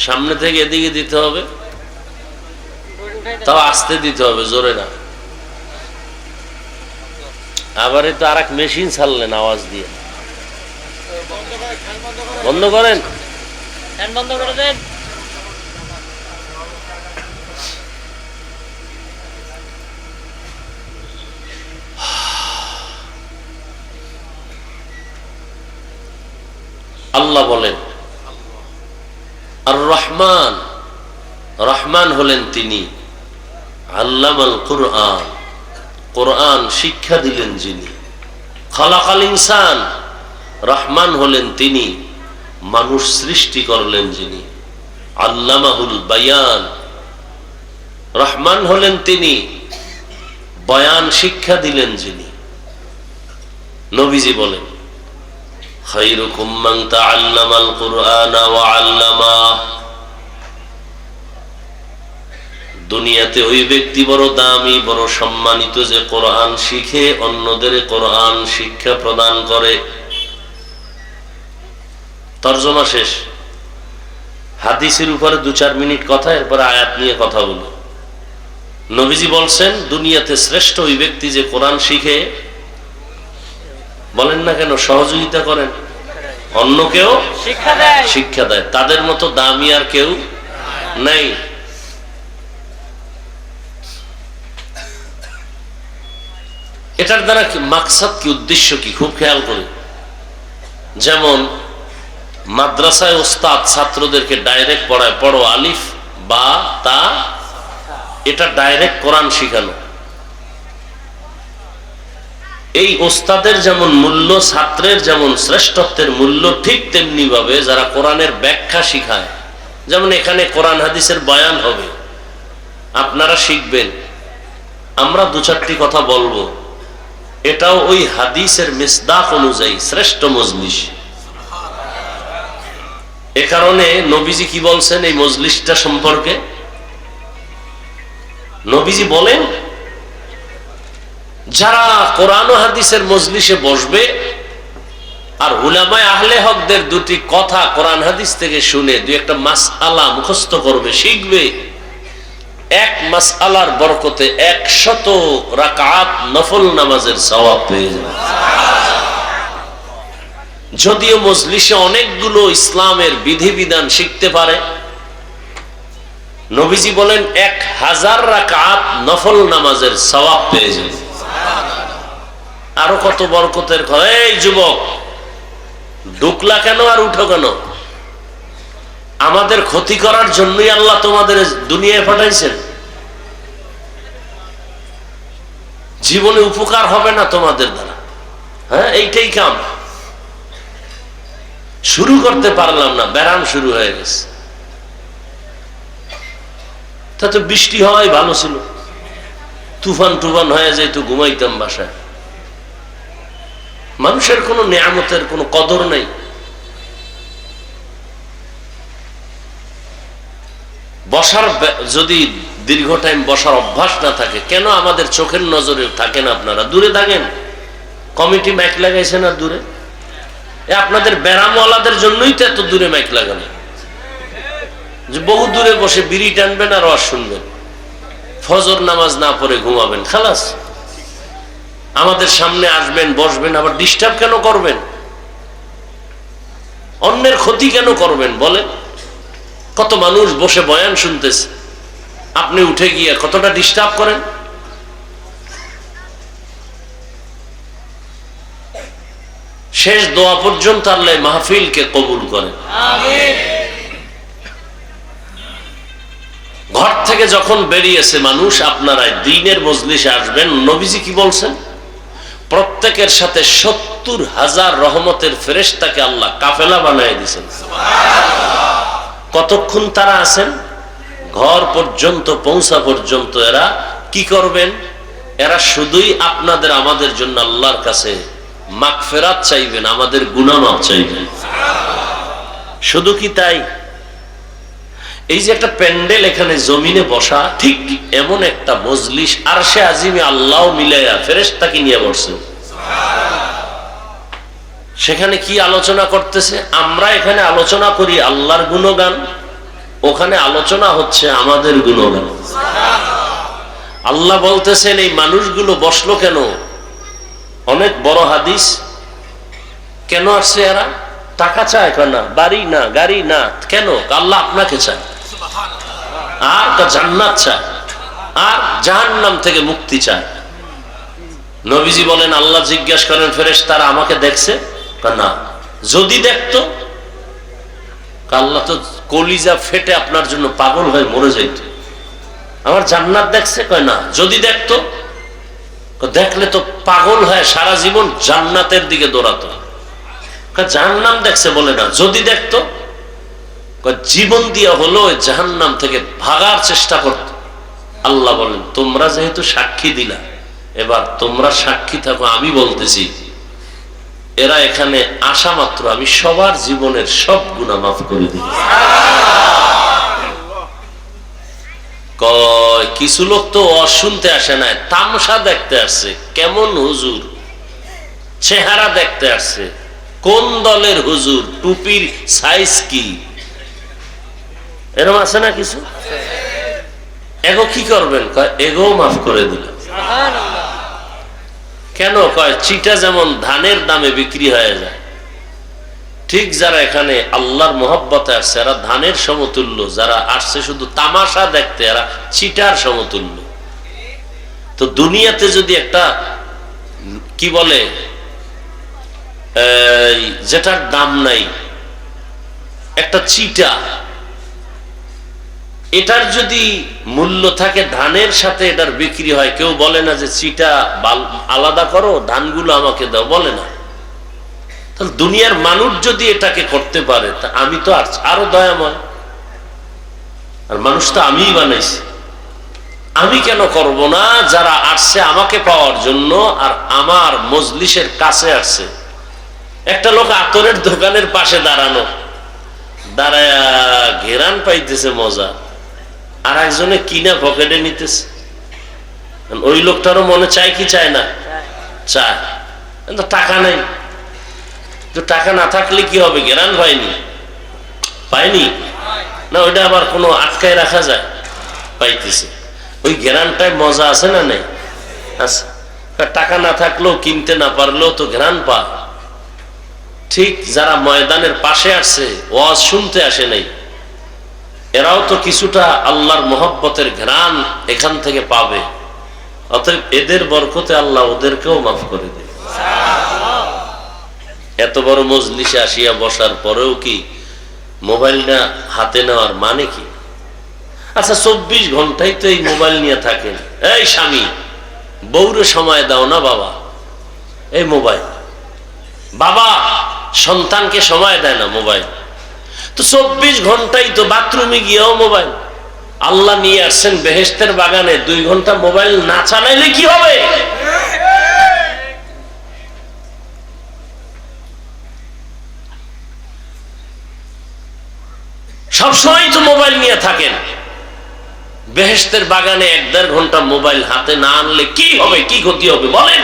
সামনে থেকে এদিকে দিতে হবে, তাও আস্তে দিতে হবে, জোরে না। আবার তো আর এক মেশিন ছাড়লেন আওয়াজ দিয়ে, বন্ধ করেন, ফ্যান বন্ধ করে দেন। আল্লাহ বলেন আর রহমান, রহমান হলেন তিনি, আল্লামাল কুরআন, কোরআন শিক্ষা দিলেন যিনি, খালাকাল ইনসান, রহমান হলেন তিনি, মানুষ সৃষ্টি করলেন যিনি, আল্লামাহুল বায়ান, রহমান হলেন তিনি, বয়ান শিক্ষা দিলেন যিনি। নবীজি বলেন খায়রুকুম মান তাআল্লামাল কুরআনা ওয়া আল্লামাহ, দুনিয়াতে ওই ব্যক্তি বড় দামি, বড় সম্মানিত যে কোরআন শিখে অন্যদের কোরআন শিক্ষা প্রদান করে। তরজমা শেষ। হাদিসের উপরে 2-4 মিনিট কথা, এরপরে আয়াত নিয়ে কথা বলবো। নবীজি বলছেন দুনিয়াতে শ্রেষ্ঠ ওই ব্যক্তি যে কোরআন শিখে, বলেন না কেন, সহযোগিতা করেন, অন্যকেও শিক্ষা দেয়, তাদের মতো দামি আর কেউ নাই। এটার দ্বারা মাকসাদ কি, উদ্দেশ্য কি, খুব খেয়াল করি। যেমন মাদ্রাসায় ওস্তাদ ছাত্রদেরকে ডাইরেক্ট পড়ায়, পড়ো আলিফ বা তা, এটা ডাইরেক্ট কোরআন শিখানো। এই ওস্তাদের যেমন মূল্য, ছাত্রের যেমন শ্রেষ্ঠত্বের মূল্য, ঠিক তেমনি ভাবে যারা কোরআনের ব্যাখ্যা শিখায়, যেমন এখানে কোরআন হাদিসের বয়ান হবে, আপনারা শিখবেন, আমরা 2-4টি কথা বলবো, এটাও ওই হাদিসের মিসদাক অনুযায়ী শ্রেষ্ঠ মজলিস। এ কারণে নবীজি কি বলছেন এই মজলিসটা সম্পর্কে? নবীজি বলেন যারা কোরআন ও হাদিসের মজলিসে বসবে আর উলামায়ে আহলে হকদের দুটি কথা কোরআন হাদিস থেকে শুনে দুই একটা মাসআলা মুখস্থ করবে, শিখবে, এক মাসআলার বরকতে 100 রাকাত নফল নামাজের সওয়াব পেয়ে যাবে। যদিও মজলিসে অনেকগুলো ইসলামের বিধিবিধান শিখতে পারে, নবীজি বলেন 1000 রাকাত নফল নামাজের সওয়াব পেয়ে যাবে। আরো কত বরকতের কথা। এই যুবক, ঢুকলা কেন আর উঠো কেন? আমাদের ক্ষতি করার জন্যই আল্লাহ তোমাদের দুনিয়ায় পাঠাইছেন। জীবনে উপকার হবে না তোমাদের দ্বারা। হ্যাঁ, এইটাই কাম। শুরু করতে পারলাম না, ব্যারাম শুরু হয়ে গেছে। তা তো বৃষ্টি হওয়াই ভালো ছিল, তুফান টুফান হয়ে যেত, ঘুমাইতাম বাসায়। মানুষের কোনো নিয়ামতের কোনো কদর নাই। বসার যদি দীর্ঘ টাইম বসার অভ্যাস না থাকে, কেন আমাদের চোখের নজরে থাকেন? আপনারা দূরে থাকেন, কমিটি মাইক লাগাইছে না দূরে? আপনাদের ব্যারামওয়ালাদের জন্যই তো এত দূরে মাইক লাগানো, যে বহু দূরে বসে বিড়ি টানবেন আর ওয়াজ শুনবেন, ফজর নামাজ না পড়ে ঘুমাবেন, খালাস। আমাদের সামনে আসবেন, বসবেন, আবার ডিস্টার্ব কেন করবেন? অন্যের ক্ষতি কেন করবেন বলেন? কত মানুষ বসে বয়ান শুনতেছে, আপনি উঠে গিয়ে কতটা ডিস্টার্ব করেন। শেষ দোয়া পর্যন্ত আল্লাহ মাহফিলকে কবুল করেন। ঘর থেকে যখন বেরিয়েছে মানুষ, আপনারা দ্বীনের মজলিসে আসবেন। নবীজি কি বলছেন? প্রত্যেকের সাথে 70,000 রহমতের ফেরেশতাকে আল্লাহ কাফেলা বানায় দিয়েছেন। কতক্ষণ তারা আছেন? ঘর পর্যন্ত পৌঁছা পর্যন্ত। এরা কি করবেন? এরা শুধুই আপনাদের আমাদের জন্য আল্লাহর কাছে মাগফিরাত চাইবেন, আমাদের গুনাহ মাফ চাইবেন। শুধু কি তাই? এই যে একটা প্যান্ডেল এখানে জমিনে বসা, ঠিক এমন একটা মজলিস আরশে আজিমে আল্লাহ মিলাইয়া ফেরেশতাকে নিয়ে বসছেন। সেখানে কি আলোচনা করতেছে? আমরা এখানে আলোচনা করি আল্লাহর গুণগান, ওখানে আলোচনা হচ্ছে আমাদের গুণগান। আল্লাহ বলতেছেন এই মানুষগুলো বসলো কেন? অনেক বড় হাদিস। কেন আসছে এরা? টাকা চায় না, বাড়ি না, গাড়ি না, কেন? আল্লাহ আপনাকে চায়, আর জান্নাত চায়, আর জাহান্নাম থেকে মুক্তি চায়। নবীজি বলেন, আল্লাহ জিজ্ঞাসা করেন ফেরেশতারা আমাকে দেখছে? না। যদি দেখতো, আল্লাহ তো কলিজা ফেটে আপনার জন্য পাগল হয়ে মরে যাইত। আমার জান্নাত দেখছে? কয় না। যদি দেখতো? দেখলে তো পাগল হয়ে সারা জীবন জান্নাতের দিকে দৌড়াতো। জাহান্নাম দেখছে? বলে না। যদি দেখতো? জীবন দিয়া হলো জাহান্নাম থেকে ভাগার চেষ্টা করত। আল্লাহ বলেন, তোমরা যেহেতু সাক্ষী দিলা, এবার তোমরা সাক্ষী থাকো, আমি বলতেছি এরা এখানে আসা মাত্র আমি সবার জীবনের সব গুনাহ মাফ করে দিই। কিছু লোক তো শুনতে আসে না, তামসা দেখতে আসছে। কেমন হুজুর, চেহারা দেখতে আসছে, কোন দলের হুজুর, টুপির সাইজ কি, এরকম আছে না কিছু? এগো কি করবেন? এগো মাফ করে দিলাম। কেন? কয় চিটা যেমন ধানের দামে বিক্রি হয়ে যায়, ঠিক যারা এখানে আল্লাহর মহব্বতে আসছে এরা ধানের সমতুল্য, যারা আসছে শুধু তামাশা দেখতে এরা চিটার সমতুল্য। তো দুনিয়াতে যদি একটা কি বলে যেটার দাম নাই, একটা চিটা, এটার যদি মূল্য থাকে ধানের সাথে এটার বিক্রি হয়, কেউ বলে না যে চিটা আলাদা করো, ধানগুলো আমাকে দাও, বলে না। তাহলে দুনিয়ার মানুষ যদি এটাকে করতে পারে, তা আমি তো আরো দয়াময়। আর মানুষ তো আমিই বানাইছি, আমি কেন করব না? যারা আসছে আমাকে পাওয়ার জন্য আর আমার মজলিসের কাছে আসছে। একটা লোক আতরের দোকানের পাশে দাঁড়ানো, দাঁড়ায় ঘেরান পাইতেছে মজা, আর একজনে কিনা পকেটে নিতেছে। ওই লোকটারও মনে চায় কি চায় না? চায়, কিন্তু টাকা নাই। তো টাকা না থাকলে কি হবে? ঘেরান পায়নি না, ওইটা আবার কোনো আটকায় রাখা যায়? পাইতেছে। ওই ঘেরানটায় মজা আছে না নেই? আছে। টাকা না থাকলেও, কিনতে না পারলেও তো ঘেরান পায়। ঠিক যারা ময়দানের পাশে আসছে, ওয়াজ শুনতে আসে নাই, এরাও তো কিছুটা আল্লাহর মহব্বতের ঘ্রাণ এখান থেকে পাবে। অতএব এদের বরকতে আল্লাহ ওদেরকেও মাফ করে দেবে। এত বড় মজলিসে আসিয়া বসার পরেও কি মোবাইলটা হাতে নেওয়ার মানে কি? আচ্ছা, 24 ঘন্টাই তো এই মোবাইল নিয়ে থাকেন। এই স্বামী, বউরে সময় দাও না বাবা, এই মোবাইল। বাবা সন্তানকে সময় দেয় না, মোবাইল। তো 24 ঘন্টাই তো বাথরুমে গিয়েও মোবাইল। আল্লাহ নিয়ে আসছেন বেহেশতের বাগানে, 2 ঘন্টা মোবাইল না চালাইলে কি হবে? সবসময় তো মোবাইল নিয়ে থাকেন। বেহেশতের বাগানে 1-1.5 ঘন্টা মোবাইল হাতে না আনলে কি হবে? কি ক্ষতি হবে বলেন?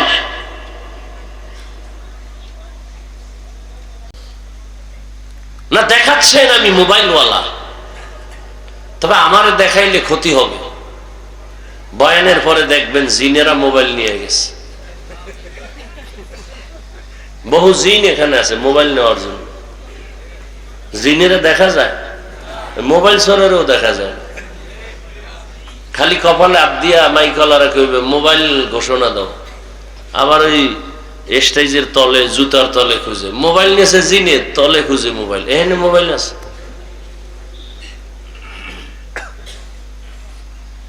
না দেখাচ্ছেন আমি মোবাইলওয়ালা, তবে আমার দেখাইলে ক্ষতি হবে। বয়ানের পরে দেখবেন জিনেরা মোবাইল নিয়ে গেছে। বহু জিন এখানে আছে মোবাইল নেওয়ার জন্য। জিনেরা দেখা যায়, মোবাইল চোরেরও দেখা যায়। খালি কপালে আপ দিয়া মাইকলারা কইবে মোবাইল ঘোষণা দাও, আবার ওই স্টেজের তলে, জুতার তলে খুঁজে মোবাইল নিয়েছে, জিনের তলে খুঁজে মোবাইল। এখানে মোবাইল আছে।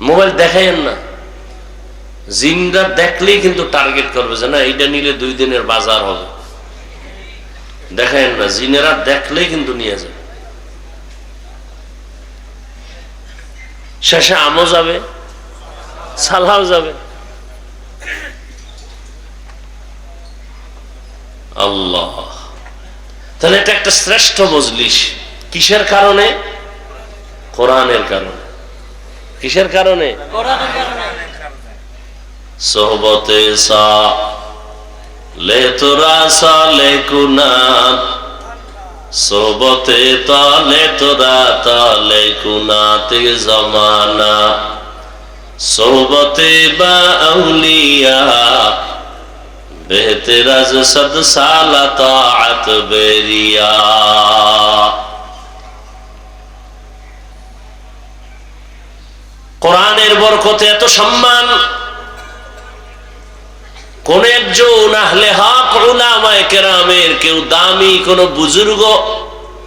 মোবাইল দেখাইয়েন না। জিনরা দেখলেই কিন্তু টার্গেট করবে যে না, এইটা নিলে 2 দিনের বাজার হবে। দেখাইয়েন না, জিনেরা দেখলেই কিন্তু নিয়ে যাবে। শেষে আমও যাবে, সালাও যাবে। আল্লাহ, তাহলে এটা একটা শ্রেষ্ঠ মজলিস। কিসের কারণে? কোরআনের কারণে। কিসের কারণে? কোরআনের কারণে। সোহবতে সালে তোরা সালে কুনাত, সোহবতে তালে তোরা তালে কুনাতে জামানা, সোহবতে বা আউলিয়া বেহতেরাজ সদ সালা তাআত বেরিয়া। কোরআনের বরকতে এত সম্মান। কোন একজন আহলে হক উলামায়ে কেরামের কেউ দামি কোন বুজুর্গ,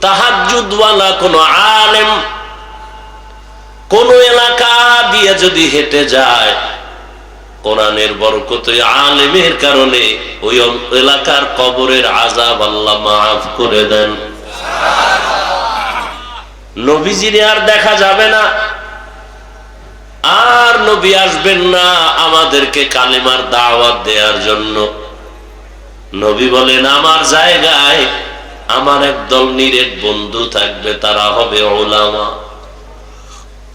তাহাজ্জুদওয়ালা কোন আলেম কোন এলাকা দিয়ে যদি হেঁটে যায়, কোরআনের বরকতে আলেমের কারণে ওই এলাকার কবরের আযাব আল্লাহ মাফ করে দেন। নবীজির আর দেখা যাবে না, আর নবী আসবেন না আমাদেরকে কালেমার দাওয়াত দেওয়ার জন্য। নবী বলেন, আমার জায়গায় আমার একদল নিরেট বন্ধু থাকবে, তারা হবে উলামা।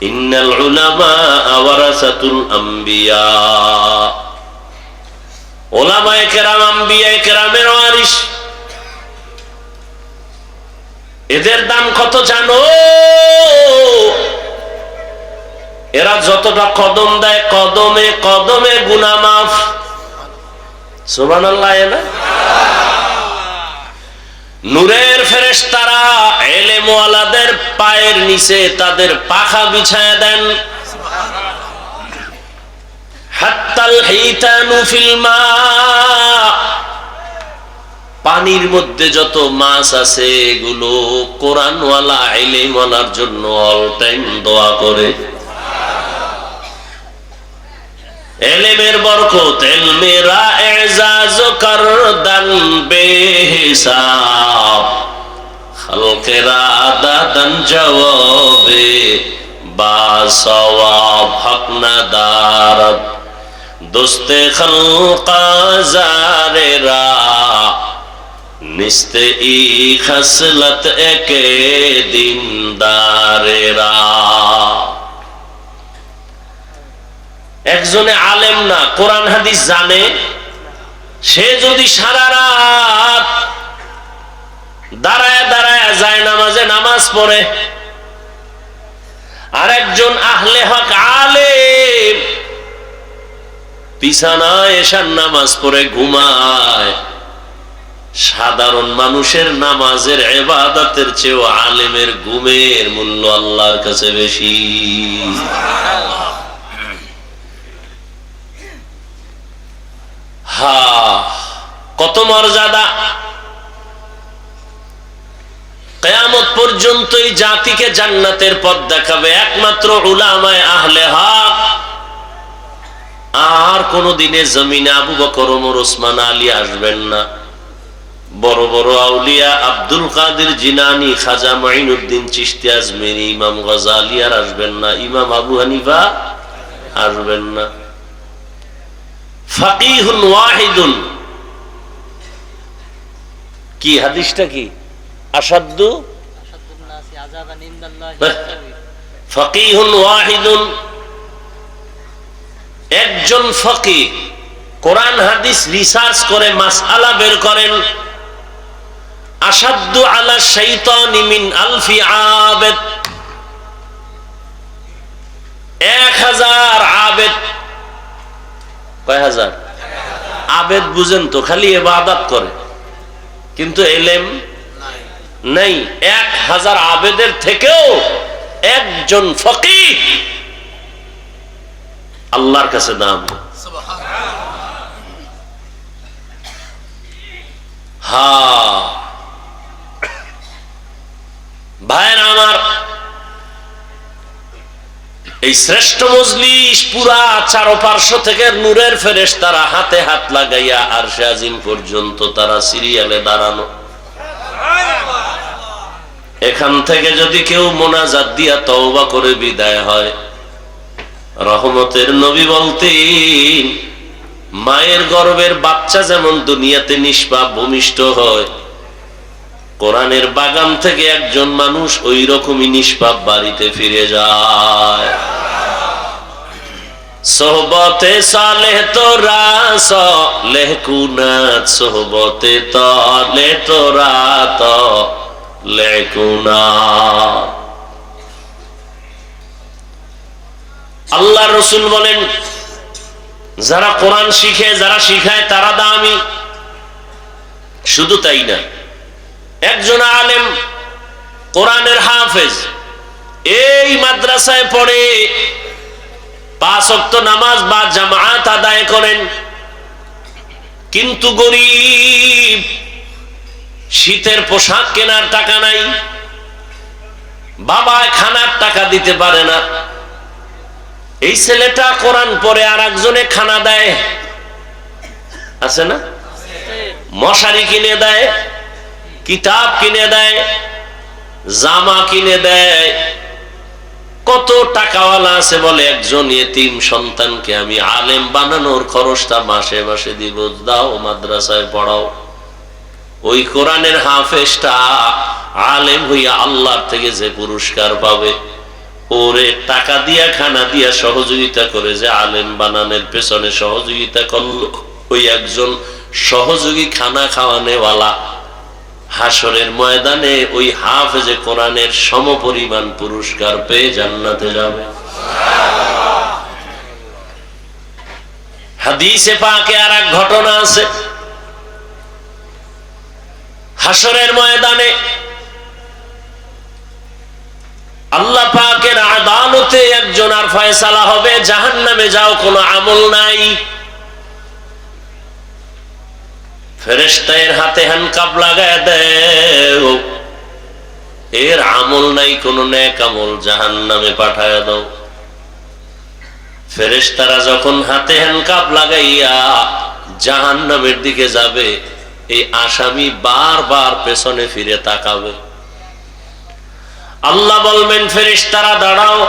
ইন্নাল উলামা ওয়ারাসাতুল আম্বিয়া। উলামায়ে কেরাম আম্বিয়ায়ে কেরামের ওয়ারিস। এদের দাম কত জানো? এরা যতটা কদম দেয়, কদমে কদমে গুনাহ মাফ। সুবহানাল্লাহ। না নূরের ফেরেশতারা ইলম ওয়ালাদের পায়ের নিচে তাদের পাখা বিছায়া দেন। হাত্তাল হিতানু ফিল মা, পানির মধ্যে যত মাছ আছে এগুলো কোরআনওয়ালা ইলমওয়ালার জন্য অল টাইম দোয়া করে। এলেমের বরকত, এলমেরা এজাজ করদান বেহিসাব, খালকেরা দাদান জওয়াবে বা সওয়াব, হক না দারদ দোস্তে খালকা জারেরা, নিস্তে ই খসলত একে দিনদারেরা। একজনে আলেম না, কোরআন হাদিস জানে, সে যদি সারা রাত দাঁড়ায় দাঁড়ায় যায় নামাজে নামাজ পড়ে, আর একজন আহলে হক আলেম বিছানায় এশার নামাজ পড়ে ঘুমায়, সাধারণ মানুষের নামাজের ইবাদতের চেয়েও আলেমের ঘুমের মূল্য আল্লাহর কাছে বেশি। কত মর্যাদা! কিয়ামত পর্যন্ত এই জাতিকে জান্নাতের পথ দেখাবে একমাত্র উলামায়ে আহলে হক। আর কোনদিনে জমিনে আবু বকর, ওমর, ওসমান, আলী আসবেন না। বড় বড় আউলিয়া আব্দুল কাদের জিলানী, খাজা মুঈনুদ্দিন চিশতি আজমেরি, ইমাম গজালি আর আসবেন না, ইমাম আবু হানিফা আসবেন না। ফাকিহুন ওয়াহিদুন, কি হাদিসটা কি? আসাদ্দু ফাকিহুন ওয়াহিদুন, একজন ফকিহ কোরআন হাদিস রিসার্চ করে মাসআলা বের করেন, আসাদ্দু আলা শাইতানি মিন আলফি আবেদ, 1000 আবেদ। কয় হাজার? আবেদ বুঝেন তো, খালি ইবাদত করে কিন্তু ইলম নাই। 1000 আবেদের থেকেও একজন ফকিহ আল্লাহর কাছে দাম। ভাইরা আমার, এই শ্রেষ্ঠ মজলিস পুরা চারপার্শ্ব থেকে নূরের ফেরেশতারা হাতে হাত লাগাইয়া আরশে আজিম পর্যন্ত তারা সিরিয়ালে দাঁড়ানো। এখান থেকে যদি কেউ মোনাজাত দিয়া তওবা করে বিদায় হয়, রহমতের নবী বলতেন, মায়ের গর্ভের বাচ্চা যেমন দুনিয়াতে নিষ্পাপ ভূমিষ্ঠ হয়, কোরআনের বাগান থেকে একজন মানুষ ওই রকমই নিষ্পাপ বাড়িতে ফিরে যায়। সোহবতে সালেহ তোরা সালেহ কুনাত, সোহবতে তালে তোরা তালে কুনাত। আল্লাহ রসুল বলেন, যারা কোরআন শিখে, যারা শিখায় তারা দামি। শুধু তাই না, একজন আলেম কোরআনের হাফেজ, এই মাদ্রাসায় পড়ে 5 ওয়াক্ত নামাজ বা জামাত আদায় করেন, কিন্তু গরিব, শীতের পোশাক কেনার টাকা নাই, বাবা খানার টাকা দিতে পারে না। এই ছেলেটা কোরআন পড়ে আর একজনে খানা দেয়, আছে না? মশারি কিনে দেয়, কিতাব কিনে দেয়, জামা কিনে দেয়। কত টাকাওয়ালা আছে বলে, একজন ইতিম সন্তানকে আমি আলেম বানানোর খরচটা মাসে মাসে দিব, দাও মাদ্রাসায় পড়াও। ওই কোরআনের হাফেজটা আলেম হইয়া আল্লাহর থেকে যে পুরস্কার পাবে, ওরে টাকা দিয়া খানা দিয়া সহযোগিতা করে যে আলেম বানানোর পেছনে সহযোগিতা করলো, ওই একজন সহযোগী খানা খাওয়ানেওয়ালা হাসরের ময়দানে ওই হাফেজে কোরআনের সমপরিমাণ পুরস্কার পেয়ে জান্নাতে যাবে। হাদিসে পাকে আর এক ঘটনা আছে, হাসরের ময়দানে আল্লাহ পাকের আদালতে একজন আর ফয়সালা হবে, জাহান্নামে যাও, কোনো আমল নাই। ফেরেশতার হাতে হ্যান্ডকাপ লাগায় দেও, এর আমল নাই, কোন নেক আমল, জাহান্নামে পাঠায় দাও। ফেরেশতারা যখন হাতে হ্যান্ডকাপ লাগাইয়া জাহান্নামের দিকে যাবে, এই আসামি বারবার পেছনে ফিরে তাকাবে। আল্লাহ বলবেন, ফেরেশতারা দাঁড়াও,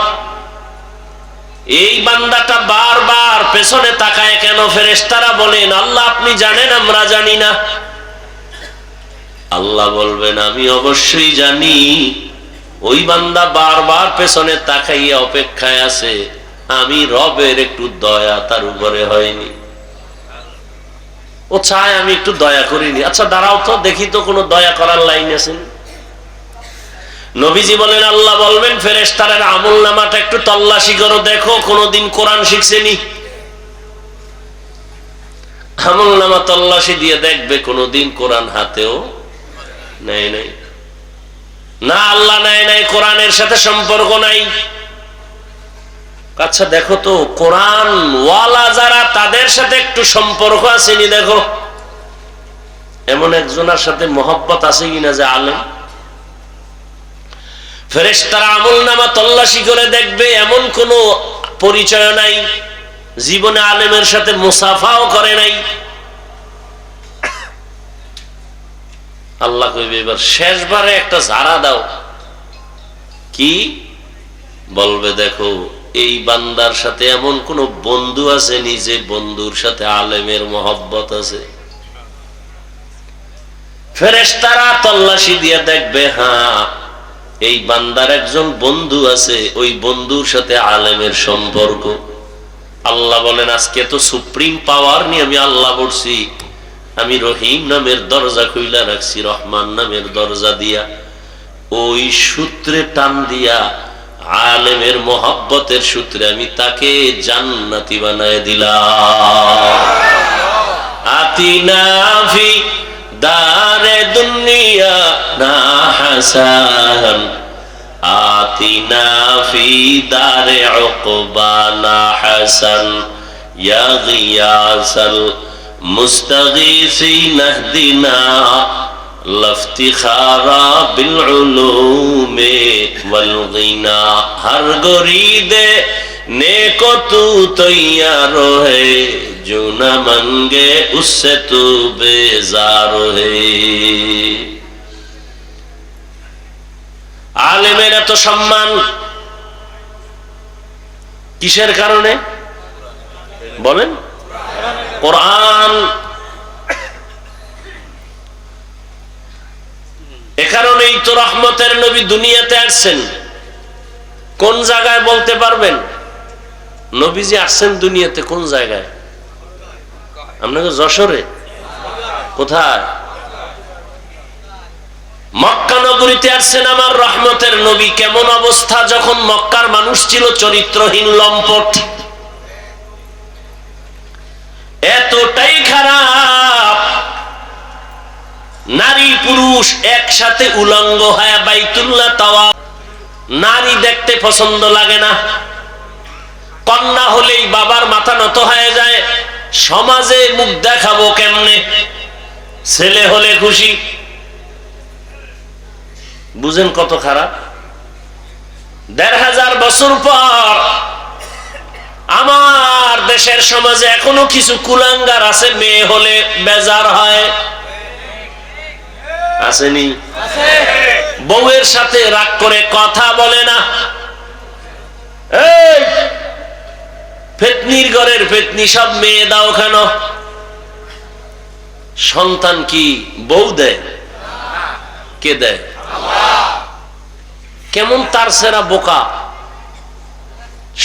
এই বান্দাটা বারবার পেছনে তাকায় কেন? ফেরেশতারা বলেন, আল্লাহ আপনি জানেন, আমরা জানি না। আল্লাহ বলবেন, আমি অবশ্যই জানি। ওই বান্দা বারবার পেছনে তাকাইয়া অপেক্ষায় আছে, আমি রবের একটু দয়া তার উপরে হয়নি, ও চায় আমি একটু দয়া করিনি। আচ্ছা দাঁড়াও তো দেখি তো কোনো দয়া করার লাইন আছে। নবীজি বলেন, আল্লাহ বলবেন ফেরেশতাদের আমল নামাটা একটু তল্লাশি করো, দেখো কোনদিন কোরআন শিখছেনি। আমল নামা তল্লাশি দিয়ে দেখবে কোনদিন কোরআন হাতেও নেয় নাই। না আল্লাহ নেয় নাই, কোরআনের সাথে সম্পর্ক নাই। আচ্ছা দেখো তো কোরআন ওয়ালা যারা তাদের সাথে একটু সম্পর্ক আসেনি, দেখো এমন একজনের সাথে মহব্বত আছে কিনা যে আলেম। ফেরেশতারা আমলনামা তল্লাশি করে দেখবে এমন কোন পরিচয় নাই, জীবনে আলেমের সাথে মুসাফাও করে নাই। আল্লাহ কইবে এবার শেষবারে একটা ঝাড়া দাও। কি বলবে? দেখো এই বান্দার সাথে এমন কোন বন্ধু আছে নিজে বন্ধুর সাথে আলেমের মহব্বত আছে। ফেরেশতারা তল্লাশি দিয়ে দেখবে, হ্যাঁ এই বান্দার একজন বন্ধু আছে, ওই বন্ধুর সাথে আলেমের সম্পর্ক। আল্লাহ বলেন আজকে তো সুপ্রিম পাওয়ার নিয়ে আমি আল্লাহ বলছি, আমি রহিম নামের দরজা খুইলা রাখছি, রহমান নামের দরজা দিয়া ওই সূত্রে টান দিয়া আলেমের মহব্বতের সূত্রে আমি তাকে জান্নাতি বানায় দিলাম। আতিনা ফি দারে দুনিয়া না হাসান, আতিনা ফি দারে উকবা না হাসান, ইয়া গিয়াসাল মুস্তাগীসিন ইহদিনা লফতিখারা বিল উলুমে ওয়াল গিনা। হর গরিদে নেকো তু তৈয়ার হে, जो न मंगे उससे तू बेजार है। আলেমের এত সম্মান কিসের কারণে বলেন? কোরআন। এ কারণেই তো রহমতের নবী দুনিয়াতে আসছেন। কোন জায়গায় বলতে পারবেন নবীজি আসছেন দুনিয়াতে? কোন জায়গায়? আপনাকে যশোরে? কোথায়? মক্কা নগরীতে আসছেন আমার রহমতের নবী। কেমন অবস্থা যখন মক্কার মানুষ ছিল চরিত্রহীন, লম্পট, এতটাই খারাপ, নারী পুরুষ একসাথে উলঙ্গ হয়ে বাইতুল্লাহ তাওয়াফ, নারী দেখতে পছন্দ লাগে না। কন্যা হলেই বাবার মাথা নত হয়ে যায়, সমাজে মুখ দেখাবো কেমনে? ছেলে হলে খুশি। বুঝেন কত খারাপ? ১৫০০ বছর পর আমার দেশের সমাজে এখনো কিছু কুলাঙ্গার আছে, মেয়ে হলে বেজার হয়। আসেনি? বউয়ের সাথে রাগ করে কথা বলে না। এই ফেতনির ঘরের ফেতনি সব মেয়ে দাও কেন? সন্তান কি বউ দেয়? কে দেয়? কেমন তার সেরা বোকা!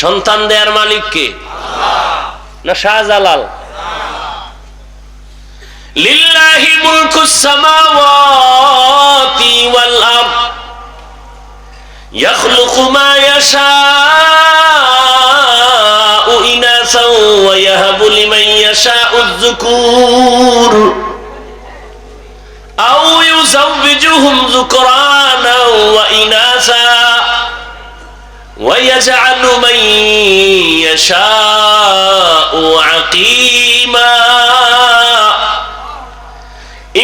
সন্তান দেয়ার মালিক কে? না শাহজালাল? লিল্লাহি মুলকুস সামাওয়াতি ওয়াল আরদ ইয়াখলুকু মা ইয়াশাউ ইনাসা ওয়া ইয়াহাবু লিমান ইয়াশাউ আয-যুকুর আও ইউযাওবিজুহুম যুকরানা ওয়া ইনাসা ওয়া ইয়াজআলু মান ইয়াশাউ আকিমা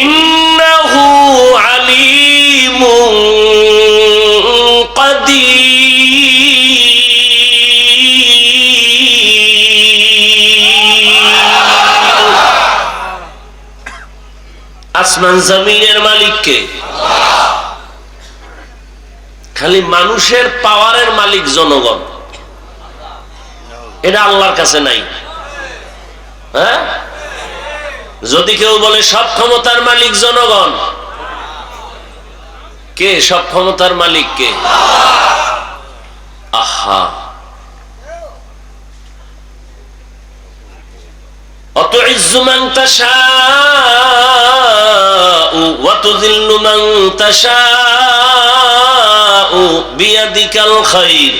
ইন্নাহু আলিমুন আসমান জমিনের মালিক কে? খালি মানুষের পাওয়ারের মালিক জনগণ, এটা আল্লাহর কাছে নাই। হ্যাঁ, যদি কেউ বলে সব ক্ষমতার মালিক জনগণ, কে সব ক্ষমতার মালিক? কে? আহা, তুইজ্জু মান তাশাউ ওয়া তুযিল্লু মান তাশাউ বিয়াদিকাল খায়র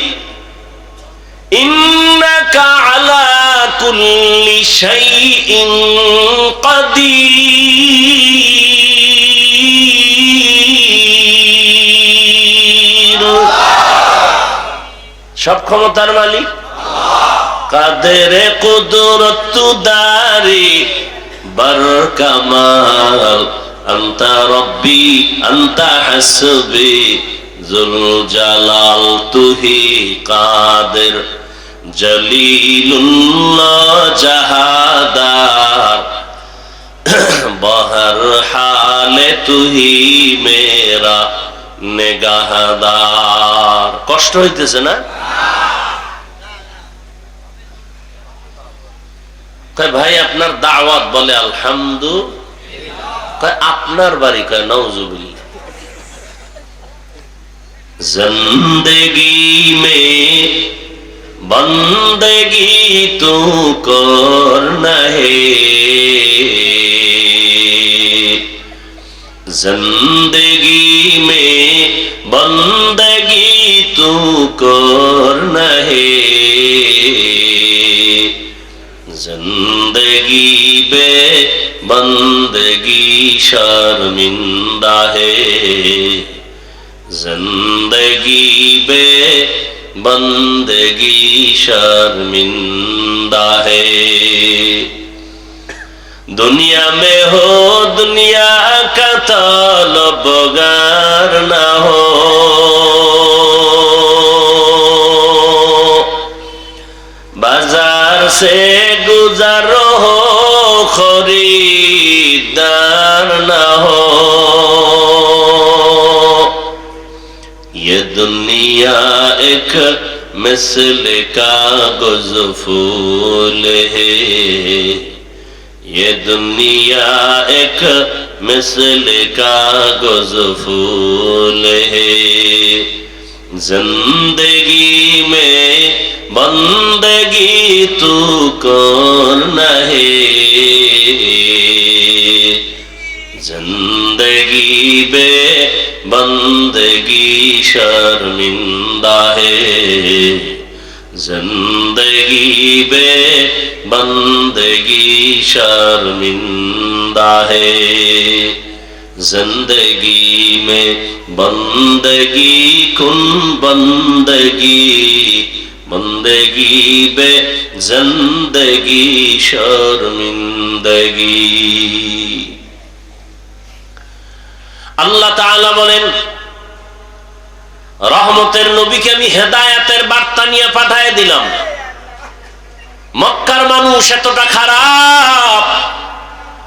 ইন্নাকা আলা কুল্লি শাইইন কাদির। সব ক্ষমতার মালিক কাদের কুদরত দারি বার কামাল আনতা রব্বি আনতা হাসবি জুল জালাল তুহি কাদের জলিলুল্লাহ জাহাদার বহর হালে তুহি মেরা নেগাহদার। কষ্ট হইতেছে না? ভাই আপনার দাওয়াত বলে আলহামদুলিল্লাহ। আপনার বাড়ি কয় নাউজুবিল্লাহ। जिंदगी में बंदगी तू करना है, जिंदगी में बंदगी तू करना है, जिंदगी बे बंदगी शर्मिंदा है, जिंदगी बे बंदगी शर्मिंदा है। दुनिया में हो दुनिया का तलबगार ना हो, बाजार से गुजरो हो खरीदार ना हो, ये दुनिया एक मिसल कागज फूल है, ये दुनिया एक मिसल कागज फूल है, जिंदगी में बंदगी तू करना है, जिंदगी बे बंदगी शर्मिंदा है, जिंदगी बे बंदगी शर्मिंदा है, जिंदगी में बंदगी कुन बंदगी, बंदगी बे जिंदगी शर्मिंदगी। আল্লাহ তাআলা বলেন রহমতের নবীকে আমি হেদায়েতের বার্তা নিয়ে পাঠিয়ে দিলাম। মক্কার মানুষ এতটা খারাপ,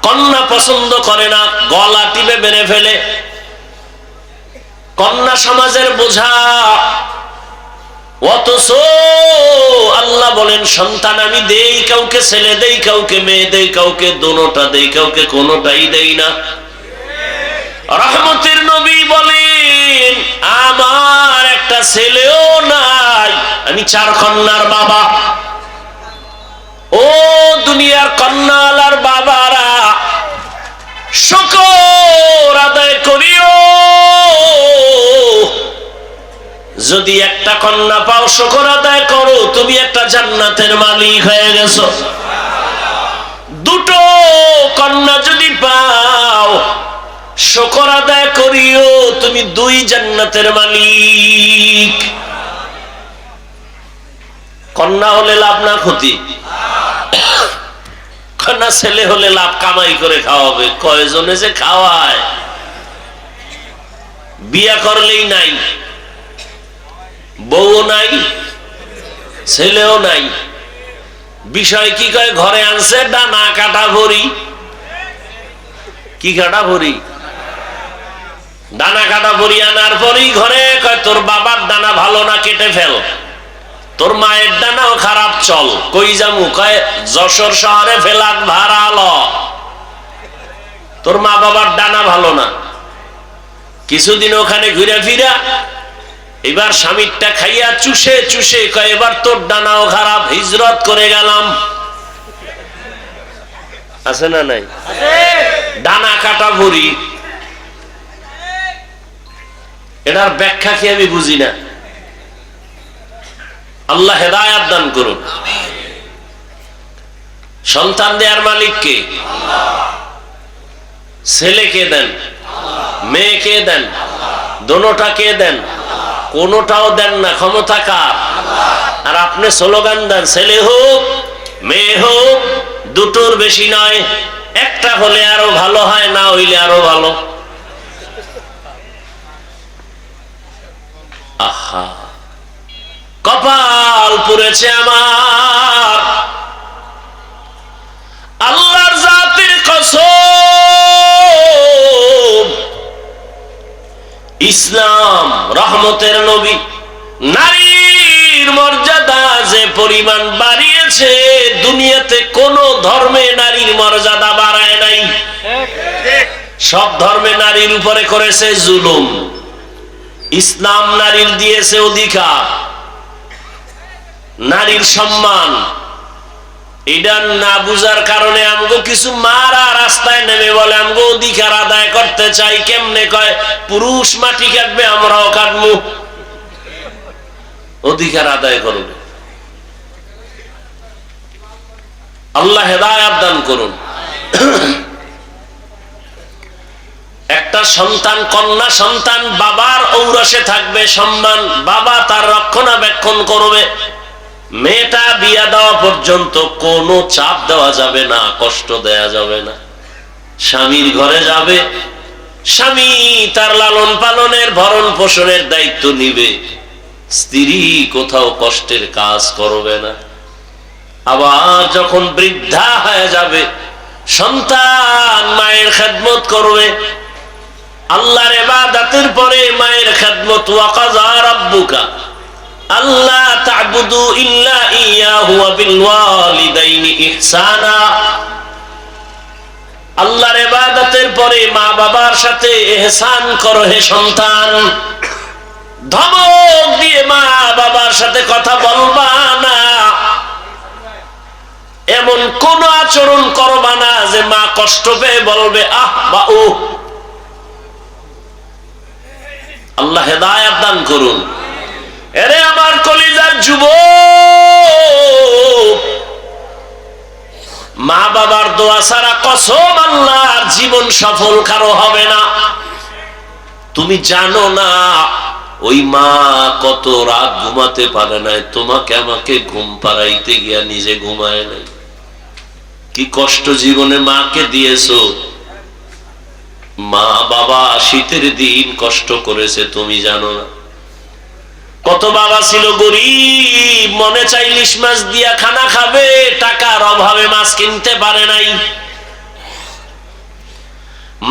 কন্যা পছন্দ করে না, গলা টিপে মেরে ফেলে, কন্যা সমাজের বোঝা। অথচ আল্লাহ বলেন সন্তান আমি দেই, কাউকে ছেলে দেই, কাউকে মেয়ে দেই, কাউকে দোনোটা দেই, কাউকে কোনোটাই দেই না। রহমতের নবী বলেন আমার একটা ছেলেও নাই, আমি 4 কন্যার বাবা। ও দুনিয়ার কন্যালার বাবারা, শুকর আদায় করিও, যদি একটা কন্যা পাও শুকর আদায় করো, তুমি একটা জান্নাতের মালিক হয়ে গেছো। 2 কন্যা যদি পাও শুকর আদায় করিও, তুমি 2 জান্নাতের মালিক। কন্যা হলে লাভ না ক্ষতি? কন্যা ছেলে হলে লাভ, কামাই করে খাওয়াবে। কয়জনে যে খাওয়ায়, বিয়া করলেই নাই, বউ নাই, ছেলেও নাই। বিষয় কি কয়, ঘরে আনছে ডানা কাটা ভরি। কি কাটা ভরি? ডানা কাটা ভরি আনার পরই ঘরে কয় তোর বাবার ডানা ভালো না, কেটে ফেল। তোর মায়ের ডানাও খারাপ, চল। কই যামু? কয় যশোর শহরে ফেলাক ভাড়া ল। তোর মা বাবার ডানা ভালো না। কিছুদিন ওখানে ঘুরে ফিরা এবার স্বামীরটা খাইয়া চুষে চুষে কয় এবার তোর ডানাও খারাপ, হিজরত করে গেলাম। আছে না নাই? ডানা কাটা ভরি, এটার ব্যাখ্যা কি আমি বুঝি না। আল্লাহ হেদায়াত দান করুন। সন্তান দেয়ার মালিক কে? ছেলেকে দেন, মেয়েকে দেন, দোনোটা কে দেন? কোনোটাও দেন না, ক্ষমতা কার? আর আপনি স্লোগান দেন ছেলে হোক মেয়ে হোক, দুটোর বেশি নয়, একটা হলে আরো ভালো হয়, না হইলে আরো ভালো। আহা, কপাল পুড়েছে আমার, আল্লাহর জাতের কসম। ইসলাম রহমতের নবী, নারীর মর্যাদা যে পরিমাণ বাড়িয়েছে, দুনিয়াতে কোন ধর্মে নারীর মর্যাদা বাড়ায় নাই। সব ধর্মে নারীর উপরে করেছে জুলুম, ইসলাম নারীর দিয়েছে অধিকার, নারীর সম্মান। এটা না বুঝার কারণে আমগো কিছু মারা রাস্তায় নেমে বলে আমগো অধিকার আদায় করতে চাই। কেমনে কয়? পুরুষ মাটি কাটবে, আমরাও কাটবো, অধিকার আদায় করবে। আল্লাহ হেদায়াত দান করুন। একটা সন্তান, কন্যা সন্তান, বাবার ঔরসে থাকবে সম্মান, বাবা তার রক্ষণাবেক্ষণ করবে। মেয়েটা বিয়া দেওয়া পর্যন্ত কোনো চাপ দেওয়া যাবে না, কষ্ট দেয়া যাবে না। স্বামীর ঘরে যাবে, স্বামী তার লালন পালনের ভরণ পোষণের দায়িত্ব নিবে, স্ত্রী কোথাও কষ্টের কাজ করবে না। আবার যখন বৃদ্ধা হয়ে যাবে, সন্তান মায়ের খেদমত করবে। আল্লাহর ইবাদতের পরে মায়ের খেদমত। ওয়া কাযা রাব্বুকা আল্লা তা'বুদু ইল্লা ইয়াহু ওয়া বিল ওয়ালিদাইনি ইহসানা। আল্লাহর ইবাদতের পরে মা বাবার সাথে ইহসান করো হে সন্তান। ধমক দিয়ে মা বাবার সাথে কথা বলবা না, এমন কোন আচরণ করবা না যে মা কষ্ট পেয়ে বলবে আহ বা ও। আল্লাহ হেদায়াত দান করুন। এরে আমার কলিজার যুবক, মা বাবার দোয়া ছাড়া কসম আল্লাহর জীবন সফল কারো হবে না। তুমি জানো না ওই মা কত রাত ঘুমাতে পারে নাই, তোমাকে আমাকে ঘুম পাড়াইতে গিয়া নিজে ঘুমায় নাই। কি কষ্ট জীবনে মাকে দিয়েছো। মা বাবা শীতের দিন কষ্ট করেছে, তুমি জানো না। কত বাবা ছিল গরিব, মনে চাই ইলিশ মাছ দিয়া খানা খাবে, টাকার অভাবে মাছ কিনতে পারে নাই।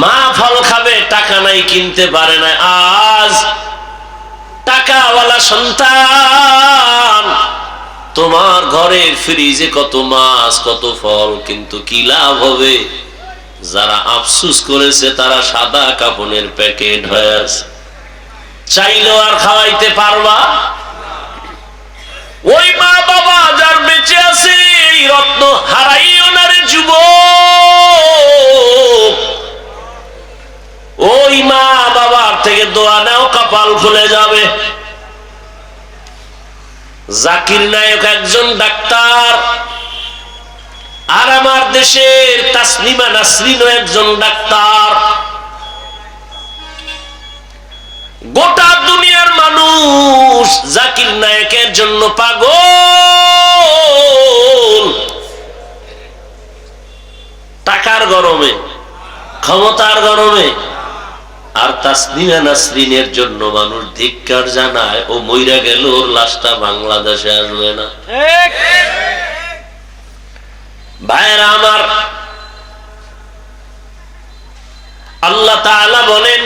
মা ফল খাবে, টাকা নাই, কিনতে পারে নাই। আজ টাকাওয়ালা সন্তান, তোমার ঘরের ফ্রিজে কত মাছ কত ফল, কিন্তু কি লাভ হবে? যারা আফসুস করেছে তারা সাদা কাপড়ের প্যাকেট হয়ে আছে, চাইলেও আর খাওয়াইতে পারবা? ওই মা বাবা যার বেঁচে আছে, এই রত্ন হারাইও না রে যুবক। ওই মা বাবার থেকে দোয়া নাও, কপাল খুলে যাবে। জাকির নায়ক একজন ডাক্তার, আর আমার দেশের তাসলিমা নাসরিনও একজন ডাক্তার। গোটা দুনিয়ার মানুষ জাকির নায়কের জন্য পাগল। টাকার গরমে, ক্ষমতার গরমে। আর তাসলিমা নাসরিনের জন্য মানুষ ধিক্কার জানায়। ও মইরা গেল, ওর লাশটা বাংলাদেশে আসবে না। ভাইরা আমার, আল্লাহ তাআলা বলেন,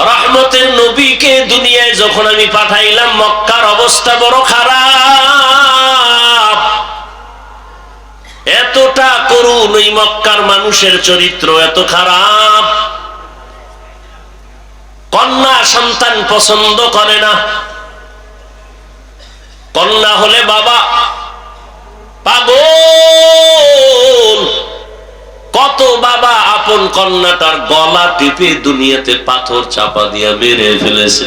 রহমতের নবীকে দুনিয়ায় যখন আমি পাঠাইলাম, মক্কার অবস্থা বড় খারাপ। এতটা করুণ ওই মক্কার মানুষের চরিত্র, এত খারাপ। কন্যা সন্তান পছন্দ করে না। কন্যা হলে বাবা পাগল। কত বাবা আপন কন্যাটার গলা টিপে দুনিয়াতে পাথর চাপা দিয়া মেরে ফেলেছে,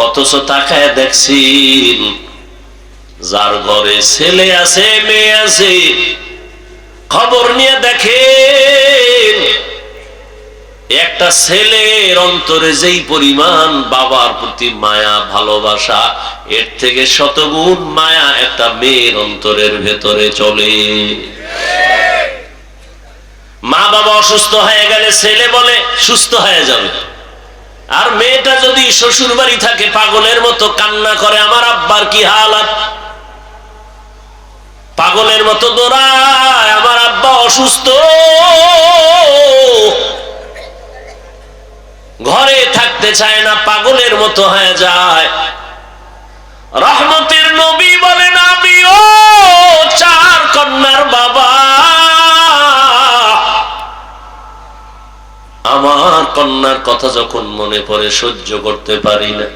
অথচ তাকায় দেখছেন যার ঘরে ছেলে আছে মেয়ে আছে, খবর নিয়ে দেখেন একটা ছেলের অন্তরে যেই পরিমাণ বাবার প্রতি মায়া ভালোবাসা, এর থেকে শতগুণ মায়া একটা মেয়ের অন্তরের ভেতরে চলে। মা বাবা অসুস্থ হয়ে গেলে ছেলে বলে সুস্থ হয়ে যাবে, আর মেয়েটা যদি শ্বশুর বাড়ি থাকে পাগলের মতো কান্না করে, আমার আব্বার কি হালাত, পাগলের মতো দৌড়ায়, আমার আব্বা অসুস্থ, ঘরে থাকতে চায় না, পাগলের মতো হয়ে যায়। রহমতের নবী বলেন আমিও চার কন্যার বাবা, আমার কন্যার কথা যখন মনে পড়ে সহ্য করতে পারি না।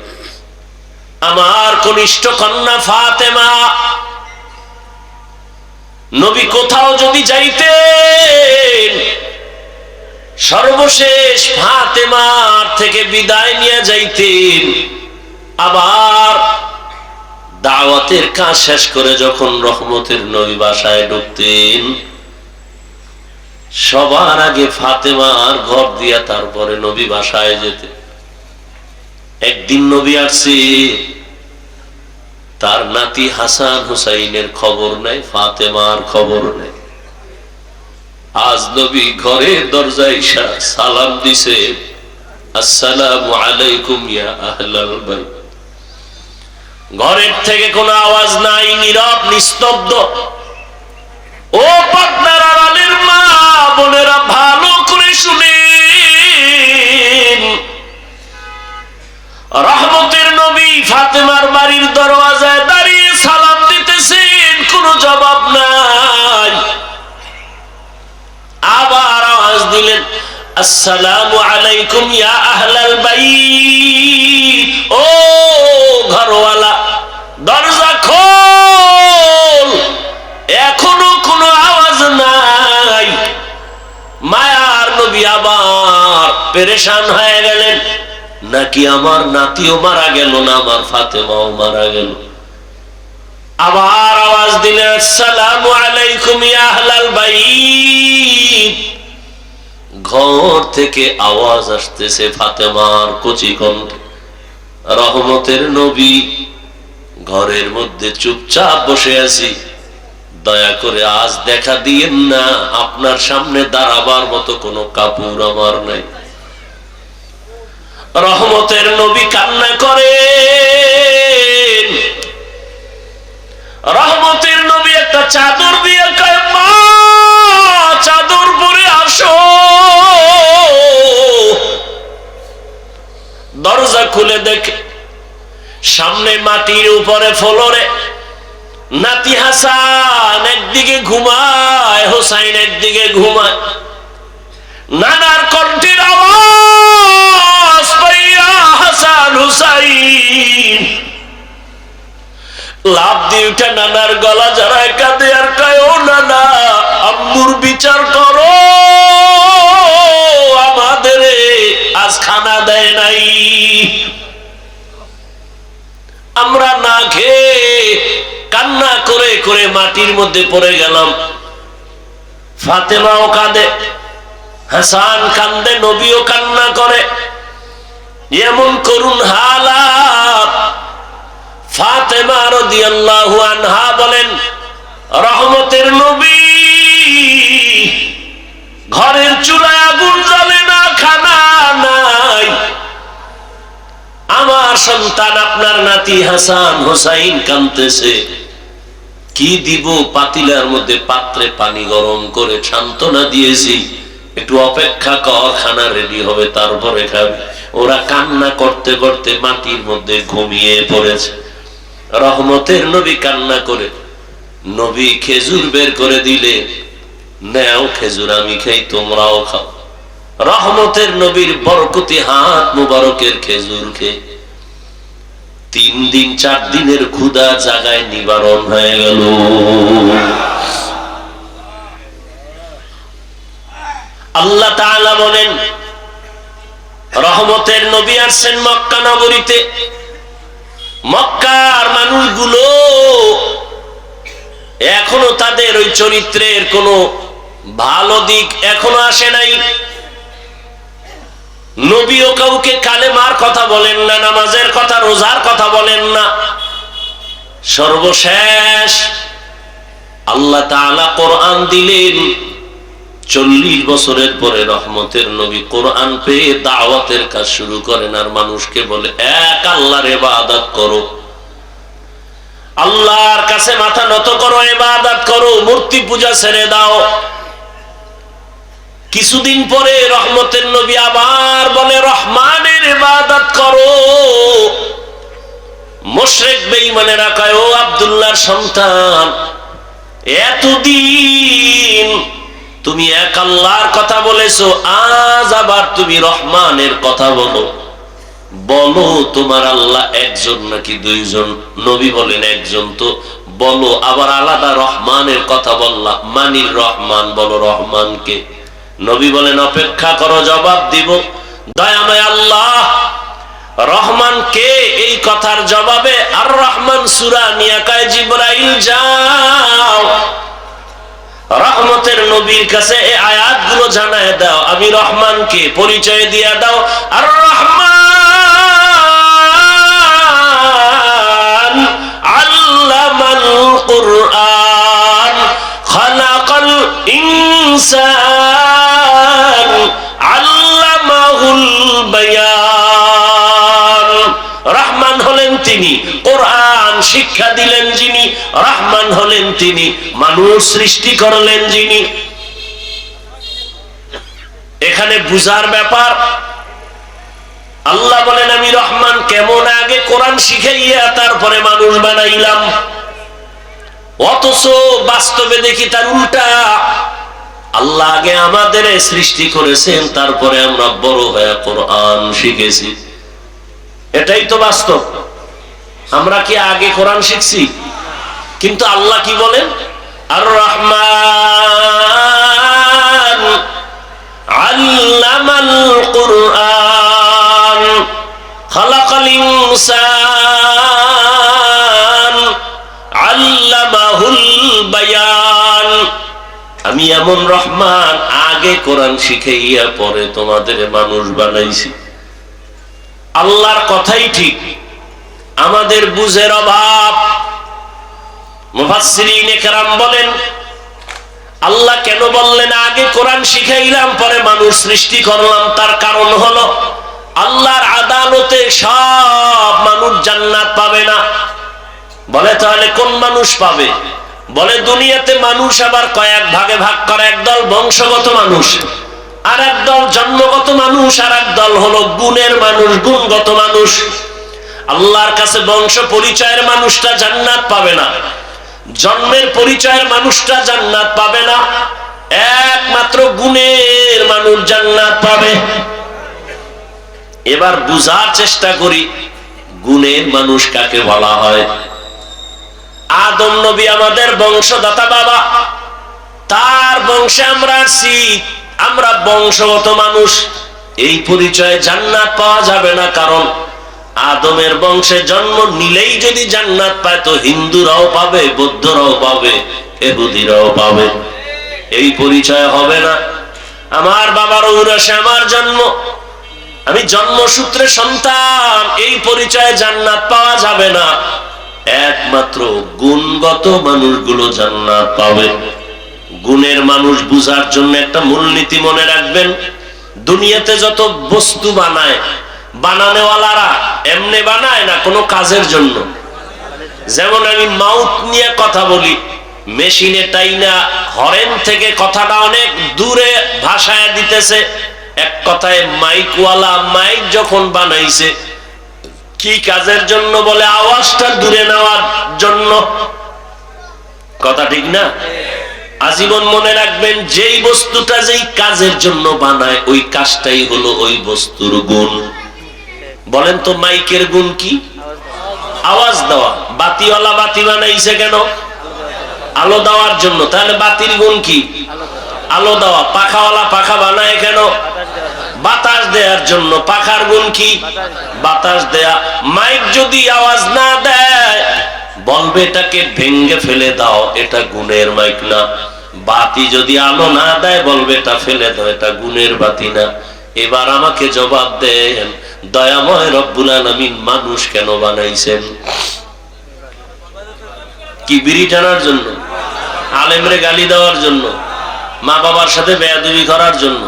আমার কনিষ্ঠ কন্যা ফাতেমা, নবী কোথাও যদি যাইতেন সর্বশেষ ফাতেমার থেকে বিদায় নিয়ে যাইতেন, আবার দাওয়াতের কাজ শেষ করে যখন রহমতের নবী বাসায় ঢুকতেন, সবার আগে ফাতেমার ঘর দিয়া তারপরে নবী বাসায় যেতে। একদিন নবী আসছে, তার নাতি হাসান হুসাইনের খবর নাই, ফাতেমার খবর নাই। আজ নবী ঘরে দরজায় সালাম দিছে, আসসালামু আলাইকুম ইয়া আহলাল বাইত। ঘরের থেকে কোনো আওয়াজ নাই, নীরব নিস্তব্ধ। ও পাকনার আড়ালের মা বোনেরা ভালো করে শুনেন, রহমতের নবী ফাতেমার বাড়ির দরওয়াজায় দাঁড়িয়ে সালাম দিতেছেন, কোনো জবাব নাই। আবার আওয়াজ দিলেন, আসসালামু আলাইকুম ইয়া আহলাল বাইত। ও ঘরওয়ালা, দরজা খোল। এখনো কোনো আওয়াজ নাই। মায়ার নবী আবার পেরেশান হয়ে গেলেন, নাকি আমার নাতিও মারা গেল, না আমার ফাতেমাও মারা গেল। আবার আওয়াজ দিলেন, আসসালামু আলাইকুম ইয়া আহলাল বাইত। ঘর থেকে আওয়াজ আসতেছে ফাতেমার কচি কণ্ঠে। রহমতের নবী, ঘরের মধ্যে চুপচাপ বসে আছি, দয়া করে আজ দেখা দিয়েন না, আপনার সামনে দাঁড়াবার মতো কোনো কাপড় আমার নাই। রহমতের নবী কান্না করেন। রহমতের নবী একটা চাদর দিয়ে কয়, মা চাদর পরে আসো। দরজা খুলে দেখে সামনে মাটির উপরে ফ্লোরে নাতি হাসান একদিকে ঘুমায়, হোসাইন একদিকে ঘুমায়। নানার কণ্ঠের আওয়াজ পাইয়া হাসান হুসাইন লাফ দিয়ে উঠে নানার গলা জড়ায় কাঁদে আর কয়, ও নানা, আম্মুর বিচার করো, আমাদের আজ খানা দেয় নাই, আমরা না খেয়ে কান্না করে করে মাটির মধ্যে পড়ে গেলাম। ফাতেমাও কাঁদে, হাসান কান্দে, নবীও কান্না করে। এমন করুন হালাত। ফাতেমা রাদিয়াল্লাহু আনহা বলেন, রহমতের নবী ঘরের চুলায় আগুন জ্বলে না, খানা নাই। আমার সন্তান আপনার নাতি হাসান হোসাইন কাঁদতেছে, কি দিব? পাতিলার মধ্যে পাত্রে পানি গরম করে সান্ত্বনা দিয়েছি, একটু অপেক্ষা কর, খানা রেডি হবে তারপরে খাবে। ওরা কান্না করতে করতে মাটির মধ্যে ঘুমিয়ে পড়েছে। রহমতের নবী কান্না করে, নবী খেজুর বের করে দিলে, নেও খেজুর, আমি খাই, তোমরাও খাও। রহমতের নবীর বরকতি হাত মুবারকের খেজুর খেয়ে 3 দিন 4 দিনের ক্ষুধা জায়গায় নিবারণ হয়ে গেল। আল্লাহ তাআলা বলেন, রহমতের নবী আসছেন মক্কা নগরীতে। মক্কার মানুষগুলো এখনো তাদের ওই চরিত্রের কোনো ভালো দিক এখনো আসে নাই। নবীও কাউকে কালেমার কথা বলেন না, নামাজের কথা, রোজার কথা বলেন না। সর্বশেষ আল্লাহ তাআলা কোরআন দিলেন। 40 বছরের পরে রহমতের নবী কোরআন পেয়ে দাওয়াতের কাজ শুরু করেন, আর মানুষকে বলে এক আল্লাহর ইবাদত করো, আল্লাহর কাছে মাথা নত করো, ইবাদত করো, মূর্তি পূজা ছেড়ে দাও। কিছুদিন পরে রহমতের নবী আবার বলে রহমানের ইবাদত করো। মুশরিক বেঈমানেরা কয়, ও আব্দুল্লাহর সন্তান, এতদিন তুমি এক আল্লাহর কথা বলেছো, আজ আবার তুমি রহমানের কথা বলো। বলো তোমার আল্লাহ একজন নাকি 2 জন? নবী বলেন একজন। তো বলো আবার আলাদা রহমানের কথা বললা, মানির রহমান, বলো রহমানকে। নবী বলেন অপেক্ষা করো, জবাব দিব। দয়াময় আল্লাহ রহমান কে? এই কথার জবাবে আর রহমান সূরা নিয়ে কয়, জিবরাইল যাও রহমতের নবীর কাছে এই আয়াতগুলো জানায় দাও, আমি রহমানকে পরিচয় দিয়ে দাও। আর রহমান আল্লামাল কুরআন খালাকাল ইনসান আল্লামাহুল বায়ান। রহমান হলেন তিনি, কোরআন শিক্ষা দিলেন যিনি। রহমান হলেন তিনি, মানুষ সৃষ্টি করলেন যিনি। এখানে বুঝার ব্যাপার। আল্লাহ বলেন আমি রহমান, কেমন? আগে কোরআন শিখাইয়া তারপরে মানুষ বানাইলাম। অথচ বাস্তবে দেখি তার উল্টা। আল্লাহ আগে আমাদের সৃষ্টি করেছেন, তারপরে আমরা বড় হয়ে কোরআন শিখেছি। এটাই তো বাস্তব। আমরা কি আগে কোরআন শিখছি? কিন্তু আল্লাহ কি বলেন? আর রহমান আল্লামাল কুরআন খালাকাল ইনসান আল্লামাহুল বায়ান। আমি এমন রহমান, আগে কোরআন শিখাইয়া পরে তোমাদের মানুষ বানাইছি। আল্লাহর কথাই ঠিক, আমাদের বুঝের অভাব। মুফাসসিরিনে কেরাম বলেন, আল্লাহ কেন বললেন আগে কোরআন শিখাইলাম পরে মানুষ সৃষ্টি করলাম? তার কারণ হলো আল্লাহর আদালতে সব মানুষ জান্নাত পাবে না। বলে তাহলে কোন মানুষ পাবে? বলে দুনিয়াতে মানুষ আবার কয়েক ভাগে ভাগ করে। একদল বংশগত মানুষ, আর একদল জন্মগত মানুষ, আর একদল হলো গুণের মানুষ, গুণগত মানুষ। আল্লাহর কাছে বংশ পরিচয়ের মানুষটা জান্নাত পাবে না, জন্মের পরিচয়ের মানুষটা জান্নাত পাবে না, একমাত্র গুণের মানুষ জান্নাত পাবে। এবার বুঝার চেষ্টা করি গুণের মানুষ কাকে বলা হয়। আদম নবী আমাদের বংশদাতা বাবা, তার বংশে আমরা আসছি, আমরা বংশগত মানুষ। এই পরিচয়ে জান্নাত পাওয়া যাবে না, কারণ আদমের বংশে জন্ম নিলেই যদি জান্নাত পায় তো হিন্দুরাও পাবে, বৌদ্ধরাও পাবে, ইহুদিরাও পাবে। এই পরিচয় হবে না। আমার বাবার ঔরসে আমার জন্ম, আমি জন্মসূত্রে সন্তান, এই পরিচয়ে জান্নাত পাওয়া যাবে না। একমাত্র গুণগত মানুষগুলো জান্নাত পাবে। গুণের মানুষ বুঝার জন্য একটা মূলনীতি মনে রাখবেন। দুনিয়াতে যত বস্তু বানায়, বানানোওয়ালারা এমনি বানায় না, কোনো কাজের জন্য। যেমন আমি মাউথ নিয়ে কথা বলি, মেশিনে টাইনা হরেন থেকে কথাটা অনেক দূরে ভাষায় দিতেছে। এক কথায় মাইকওয়ালা মাইক যখন বানাইছে, কি কাজের জন্য? বলে আওয়াজটা দূরে নেওয়ার জন্য। কথা ঠিক না? আজীবন মনে রাখবেন, যেই বস্তুটা যেই কাজের জন্য বানায় ওই কাজটাই হলো ওই বস্তুর গুণ। বলেন তো মাইকের গুণ কি? আওয়াজ দেওয়া। বাতিওয়ালা বাতি বানাইছে কেন? আলো দেওয়ার জন্য। তাহলে বাতির গুণ কি? আলো দেওয়া। পাখাওয়ালা পাখা বানায় কেন? বাতাস দেওয়ার জন্য। পাখার গুণ কি? বাতাস দেয়া। মাইক যদি আওয়াজ না দেয় বলবে এটাকে ভেঙ্গে ফেলে দাও, এটা গুণের মাইক না। বাতি যদি আলো না দেয় বলবে এটা ফেলে দাও, এটা গুণের বাতি না। এবার আমাকে জবাব দেন, দয়াময় রব্বুল আলামিন মানুষ কেন বানাইছেন? কি বিড়ি টানার জন্য? আলেমরে গালি দেওয়ার জন্য? মা বাবার সাথে বেয়াদবি করার জন্য?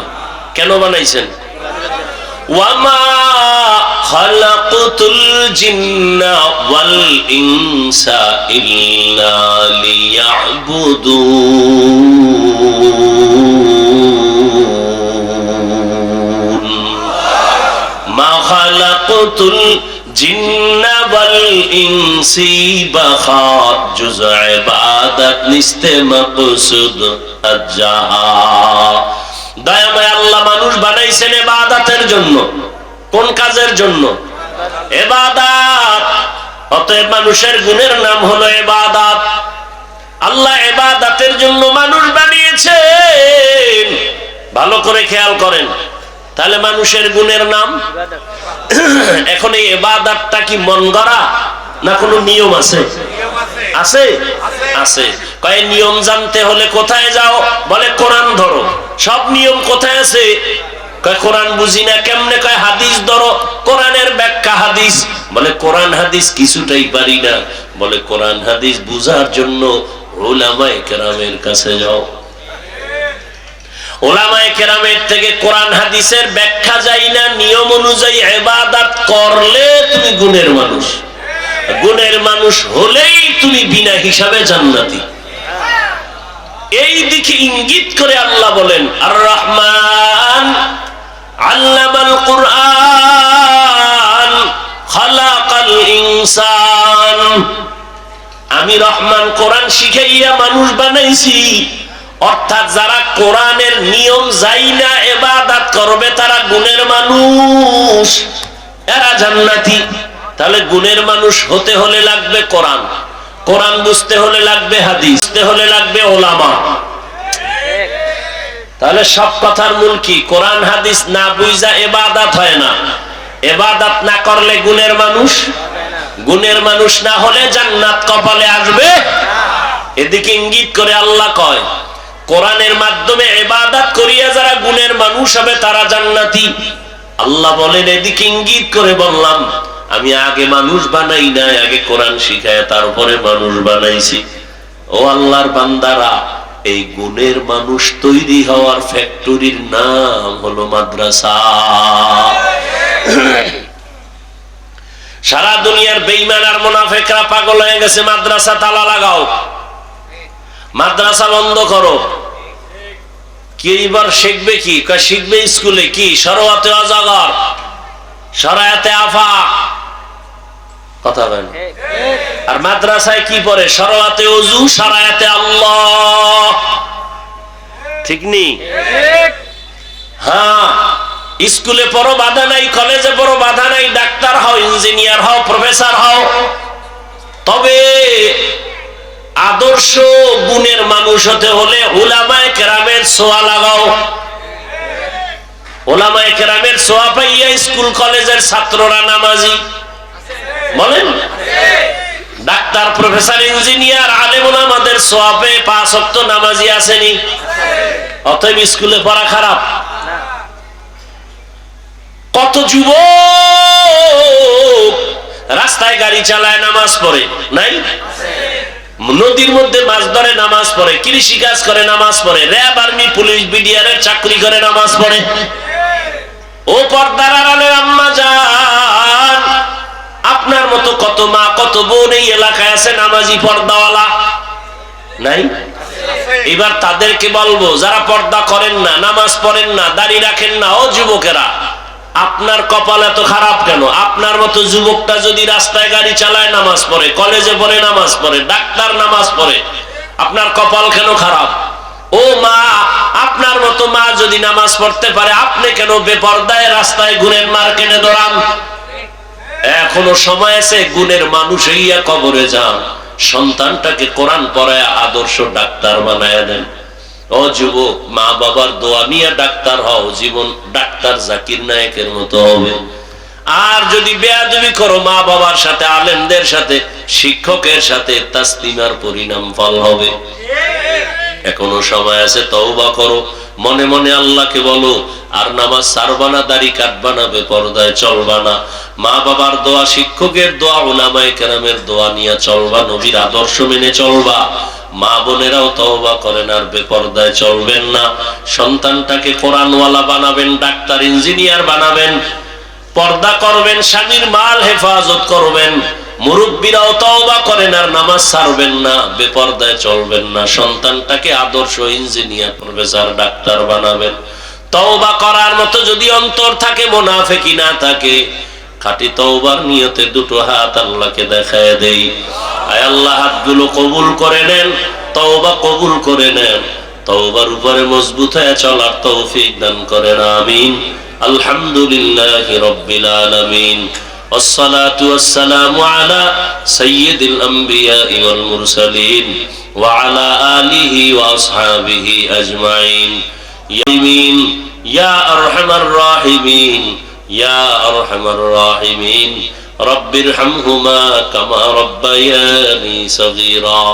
কেন বানাইছেন? ওয়ামা খালাকতুল জিন্না ওয়াল ইনসা ইল্লা লিয়াবুদুন। মা খালাকতুল জিন্না ওয়াল ইনসি বাখাত জুজ ইবাদত নিস্তে মাকসুদ আজ্জা। দয়াময় আল্লাহ মানুষ বানাইছেন ইবাদতের জন্য। কোন কাজের জন্য? ইবাদত। অতএব মানুষের গুণের নাম হলো ইবাদত। আল্লাহ ইবাদতের জন্য মানুষ বানিয়েছেন। ভালো করে খেয়াল করেন, তাহলে মানুষের গুণের নাম। এখন এই ইবাদতটা কি মন গড়া না কোনো নিয়ম আছে? আছে, আছে। কয় নিয়ম জানতে হলে কোথায় যাও? বলে কোরআন ধরো। সব নিয়ম কোথায় আছে? কয় কোরআন বুঝি না। কেমনে? কয় হাদিস ধরো, কোরআনের ব্যাখ্যা হাদিস। বলে কোরআন হাদিস কিছুটাই পারি না। বলে কোরআন হাদিস বুঝার জন্য উলামায়ে কেরামের কাছে যাও। উলামায়ে কেরামের থেকে কোরআন হাদিসের ব্যাখ্যা যাই না, নিয়ম অনুযায়ী ইবাদত করলে তুমি গুণের মানুষ। গুণের মানুষ হলেই তুমি বিনা হিসাবে জান্নাতি। এই দিকে ইঙ্গিত করে আল্লাহ বলেন, আর রহমান আল্লামাল কুরআন খালাকাল ইনসান। আমি রহমান কোরআন শিখাইয়া মানুষ বানাইছি। অর্থাৎ যারা কোরআনের নিয়ম যাই না ইবাদত করবে তারা গুণের মানুষ, এরা জান্নাতি। তাহলে গুণের মানুষ হতে হলে লাগবে কোরআন, কোরআন বুঝতে হলে লাগবে হাদিস, বুঝতে হলে লাগবে ওলামা। তাহলে সব কথার মূল কি? কোরআন হাদিস না বুঝা ইবাদত হয় না। ইবাদত না করলে গুণের মানুষ, গুণের মানুষ না হলে জান্নাত কপালে আসবে। এদিকে ইঙ্গিত করে আল্লাহ কয়, কোরআনের মাধ্যমে ইবাদত করিয়া যারা গুণের মানুষ হবে তারা জান্নাতি। আল্লাহ বলেন, এদিকে ইঙ্গিত করে বললাম আমি আগে মানুষ বানাই না, আগে কোরআন শিখায় তারপরে মানুষ বানাইছি। ও আল্লাহর বান্দারা, এই গুণের মানুষ তৈরি হওয়ার ফ্যাক্টরির নাম হলো মাদ্রাসা। সারা দুনিয়ার বেঈমান আর মুনাফিকরা পাগল হয়ে গেছে, মাদ্রাসা তালা লাগাও, মাদ্রাসা বন্ধ করো। কি এবার শিখবে কি? শিখবে স্কুলে কি? সরওয়াতে অজাগর, সরায়াতে আফা। কথা বলেন। আর মাদ্রাসায় কি পড়ে? সরওয়াতে ওযু, সরায়াতে আল্লাহ। ঠিক নেই? হ্যাঁ, স্কুলে পড়ো বাধা নাই, কলেজে পড়ো বাধা নাই, ডাক্তার হও, ইঞ্জিনিয়ার হও, প্রফেসর হও। তবে আদর্শ গুণের মানুষ হতে হলে উলামায়ে কেরামের ছোঁয়া লাগাও। উলামায়ে কেরামের ছোঁয়া পাইয়া স্কুল কলেজের ছাত্ররা নামাজি। বলেন, ডাক্তার, প্রফেসর, ইঞ্জিনিয়ার, আলেম ওলামাদের ছোঁয়া পেয়ে 5 ওয়াক্ত নামাজি আসেনি। অতএব স্কুলে পড়া খারাপ। কত যুবক রাস্তায় গাড়ি চালায়, নামাজ পড়ে নাই? নদীর মধ্যে মাছ ধরে নামাজ পড়ে, কৃষি কাজ করে নামাজ পড়ে, র্যাব, আর্মি, পুলিশ, বিডিআরের চাকরি করে নামাজ পড়ে। ও পর্দার আড়ালের আম্মা জান, আপনার মতো কত মা, কত বোন এই এলাকায় আছে নামাজি পর্দাওয়ালা নাই? এবার তাদেরকে বলবো, যারা পর্দা করেন না, নামাজ পড়েন না, দাড়ি রাখেন না, ও যুবকেরা, আপনার কপাল এত খারাপ কেন? আপনার মতো যুবকটা যদি রাস্তায় গাড়ি চালায়, নামাজ পড়ে, কলেজে পড়ে নামাজ পড়ে, ডাক্তার নামাজ পড়ে, আপনার কপাল কেন খারাপ? ও মা, আপনার মতো মা যদি নামাজ পড়তে পারে, আপনি কেন বেপরদায় রাস্তায় ঘুরেন, মার্কেটে দৌড়ান? এখনো সময় আছে, গুণের মানুষ হইয়া কবরে যান, সন্তানটাকে কোরআন পড়ায় আদর্শ ডাক্তার বানায় দেন। ও যুবক, মা বাবার দোয়া নিয়ে ডাক্তার হও, জীবন ডাক্তার জাকির নায়েকের মতো হবে। আর যদি বেয়াদবি করো মা বাবার সাথে, আলেমদের সাথে, শিক্ষকের সাথে, তাসলিমার পরিণাম ফল হবে। এখনো সময় আছে, তওবা করো, মনে মনে আল্লাহকে বলো, আর নামাজ ছাড়বা না, দাড়ি কাটবা না, বেপরদায় চলবা না, মা বাবার দোয়া, শিক্ষকের দোয়া, উলামায়ে কেরামের দোয়া নিয়ে চলবা, নবীর আদর্শ মেনে চলবা। মা বোনেরাও তওবা করেন, আর বেপরদায় চলবেন না। সন্তানটাকে কোরআনওয়ালা বানাবেন, ডাক্তার ইঞ্জিনিয়ার বানাবেন, পর্দা করবেন, স্বামীর মাল হেফাজত করবেন। মুরব্বীরাও তওবা করেন, আর নামাজ ছাড়বেন না, বেপরদায় চলবেন না। সন্তানটাকে আদর্শ ইঞ্জিনিয়ার, প্রফেসর, ডাক্তার বানাবেন। তওবা করার মতো যদি অন্তর থাকে, মুনাফিকি না থাকে, খাঁটি তওবার নিয়তে দুটো হাত আল্লাহকে দেখায় দেই। আয় আল্লাহ, হাতগুলো কবুল করে নেন, তওবা কবুল করে নেন, তওবার উপরে মজবুত হয়ে চলার তৌফিক দান করেন, আমিন। আলহামদুলিল্লাহি রাব্বিল আলামিন। والصلاة والسلام على سيد الأنبياء والمرسلين وعلى آله وأصحابه أجمعين. يا أرحم الراحمين، يا أرحم الراحمين، رب ارحمهما كما ربياني صغيرا.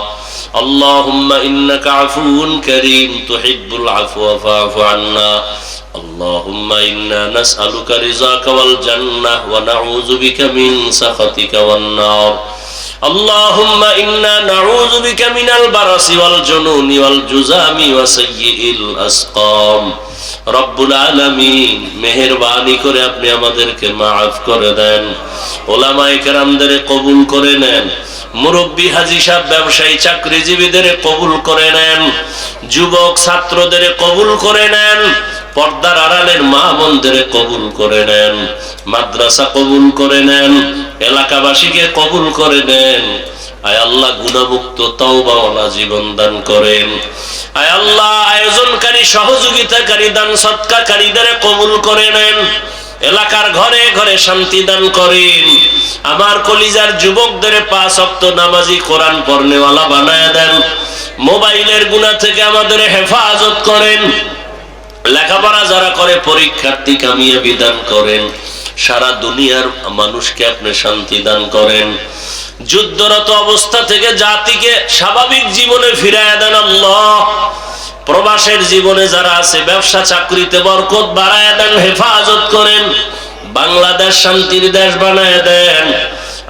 اللهم إنك عفو كريم تحب العفو فاعف عنا. اللهم إنا نسألك رضاك والجنة ونعوذ بك من سخطك والنار. اللهم إنا نعوذ بك من البرص والجنون والجذام وسيء الأسقام. রব্বুল আলামিন, মেহেরবানি করে আপনি আমাদেরকে মাফ করে দেন, ওলামায়ে কেরামদের কবুল করে নেন, মুরব্বী, হাজী সাহেব, ব্যবসায়ী, চাকরিজীবীদের কবুল করে নেন, যুবক ছাত্রদের কবুল করে নেন, পর্দার আড়ালের মা বোনদের কবুল করে নেন, মাদ্রাসা কবুল করে নেন, এলাকাবাসীকে কবুল করে নেন। আয় আল্লাহ, গুনাহমুক্ত তওবাওয়ালা জীবন দান করেন। আয় আল্লাহ, আয়োজনকারী, সহযোগিতাকারী, দান সদকাকারীদের কবুল করে নেন। এলাকার ঘরে ঘরে শান্তি দান করেন। আমার কলিজার যুবকদের 5 ওয়াক্ত নামাজি, কোরআন পড়নেওয়ালা বানায় দেন। মোবাইলের গুনাহ থেকে আমাদের হেফাজত করেন। লেখাপড়া যারা করে পরীক্ষার্থী কামিয়াবি দান করেন। সারা দুনিয়ার মানুষকে আপনি শান্তি দান করেন। যুদ্ধরত অবস্থা থেকে জাতিকে স্বাভাবিক জীবনে ফিরায় দেন আল্লাহ। প্রবাসের জীবনে যারা আছে, ব্যবসা চাকরিতে বরকত বাড়ায় দেন, হেফাজত করেন। বাংলাদেশ শান্তির দেশ বানায় দেন।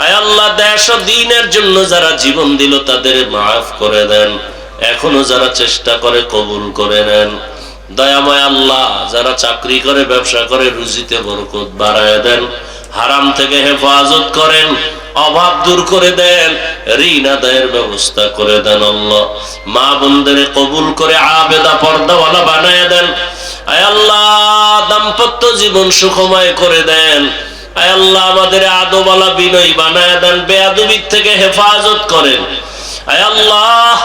আয় আল্লাহ, দেশ ও দ্বীনের জন্য যারা জীবন দিল তাদের মাফ করে দেন। এখনো যারা চেষ্টা করে কবুল করে নেন। দয়াময় আল্লাহ, যারা চাকরি করে, ব্যবসা করে, রুজিতে বরকত বাড়ায় দেন। হারাম থেকে হেফাজত করেন, অভাব দূর করে দেন, ঋণ আদায়ের ব্যবস্থা করে দেন আল্লাহ। মা বোনদের কবুল করে আবেদা, পর্দাওয়ালা বানায় দেন। আয় আল্লাহ, দাম্পত্য জীবন সুখময় করে দেন। আয় আল্লাহ, আমাদের আদবওয়ালা, বিনয়ী বানায় দেন, বেয়াদবির থেকে হেফাজত করেন। আয় আল্লাহ,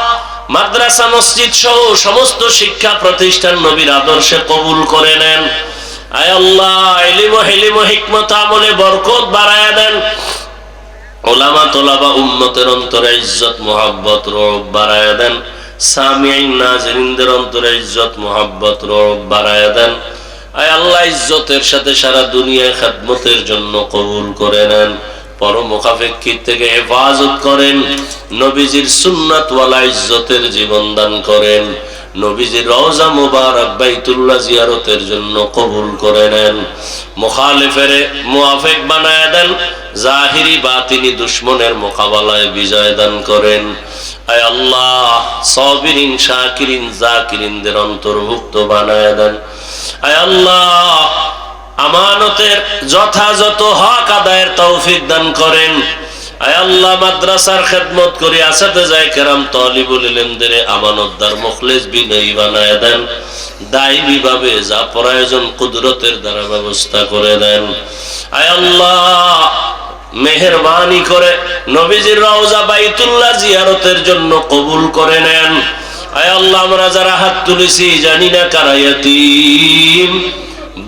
মাদ্রাসা, মসজিদ সহ সমস্ত শিক্ষা প্রতিষ্ঠান নবীর আদর্শে কবুল করে নেন। আয় আল্লাহ, ইলম ও হিলম ও হিকমত আমলে বরকত বাড়ায় দেন। উলামা, তোলাবা, উম্মতের অন্তরে ইজ্জত, মুহাব্বত, রওব বাড়ায় দেন। সামিঈন, নাজিরিনদের অন্তরে ইজ্জত, মুহাব্বত, রওব বাড়ায় দেন। আয় আল্লাহ, ইজ্জতের সাথে সারা দুনিয়ায় খেদমতের জন্য কবুল করে নেন। পরমুখাপেক্ষির থেকে হেফাজত করেন। নবীজির সুন্নাত ওয়ালা ইজ্জতের জীবন দান করেন। নবীজির রওজা মুবারক বাইতুল্লাহ জিয়ারতের জন্য কবুল করে নেন। মুখালিফের মুআফিক বানায় দেন। জাহিরি বাতিনি দুশমনের মোকাবেলায় বিজয় দান করেন। আয় আল্লাহ, সাবিরিন, শাকিরিন, জাকিরিনদের অন্তর্ভুক্ত বানায় দেন। আয় আল্লাহ, আমানতের যথাযথ হক আদায়ের তৌফিক দান করেন। আয় আল্লাহ, মাদ্রাসার খেদমত করে আসাতেজায়ে কেরাম, তালিবুল ইলমদের আমানতদার, মুখলিস, বিনয়ী বানায় দেন। দায়ী ভাবে যা প্রয়োজন কুদরতের দ্বারা ব্যবস্থা করে দেন। আয় আল্লাহ, মেহেরবানি করে নবীজির রওজা বাইতুল্লাহ জিয়ারতের জন্য কবুল করে নেন। আয় আল্লাহ, আমরা যারা হাত তুলেছি জানি না কারা ইয়াতীম,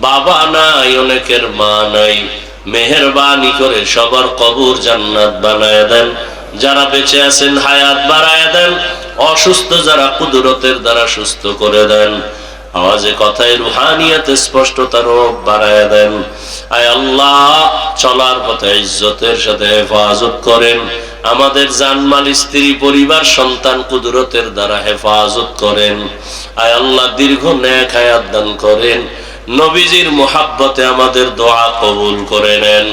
বাবা নাই, অনেকের মা নাই, মেহেরবানি করে সবার কবর জান্নাত বানায় দেন। যারা বেঁচে আছেন হায়াত বাড়ায় দেন, অসুস্থ যারা কুদরতের দ্বারা সুস্থ করে দেন। আওয়াজে কথায় রুহানিয়াতে স্পষ্টতা রূপ বাড়ায় দেন। আয় আল্লাহ, চলার পথে ইজ্জতের সাথে হেফাজত করেন। আমাদের জানমাল, স্ত্রী, পরিবার, সন্তান কুদরতের দ্বারা হেফাজত করেন। আয় আল্লাহ, দীর্ঘ নেক হায়াত দান করেন। নবীজির মুহাব্বতে আমাদের দোয়া কবুল করে নেন।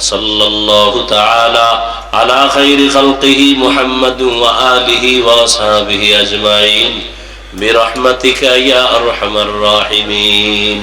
সাল্লাল্লাহু তাআলা আলা খাইরি খালকিহি মুহাম্মাদিন ওয়া আলিহি ওয়া আসহাবিহি আজমাইন বিরহমাতিকা ইয়া আরহামার রাহিমিন।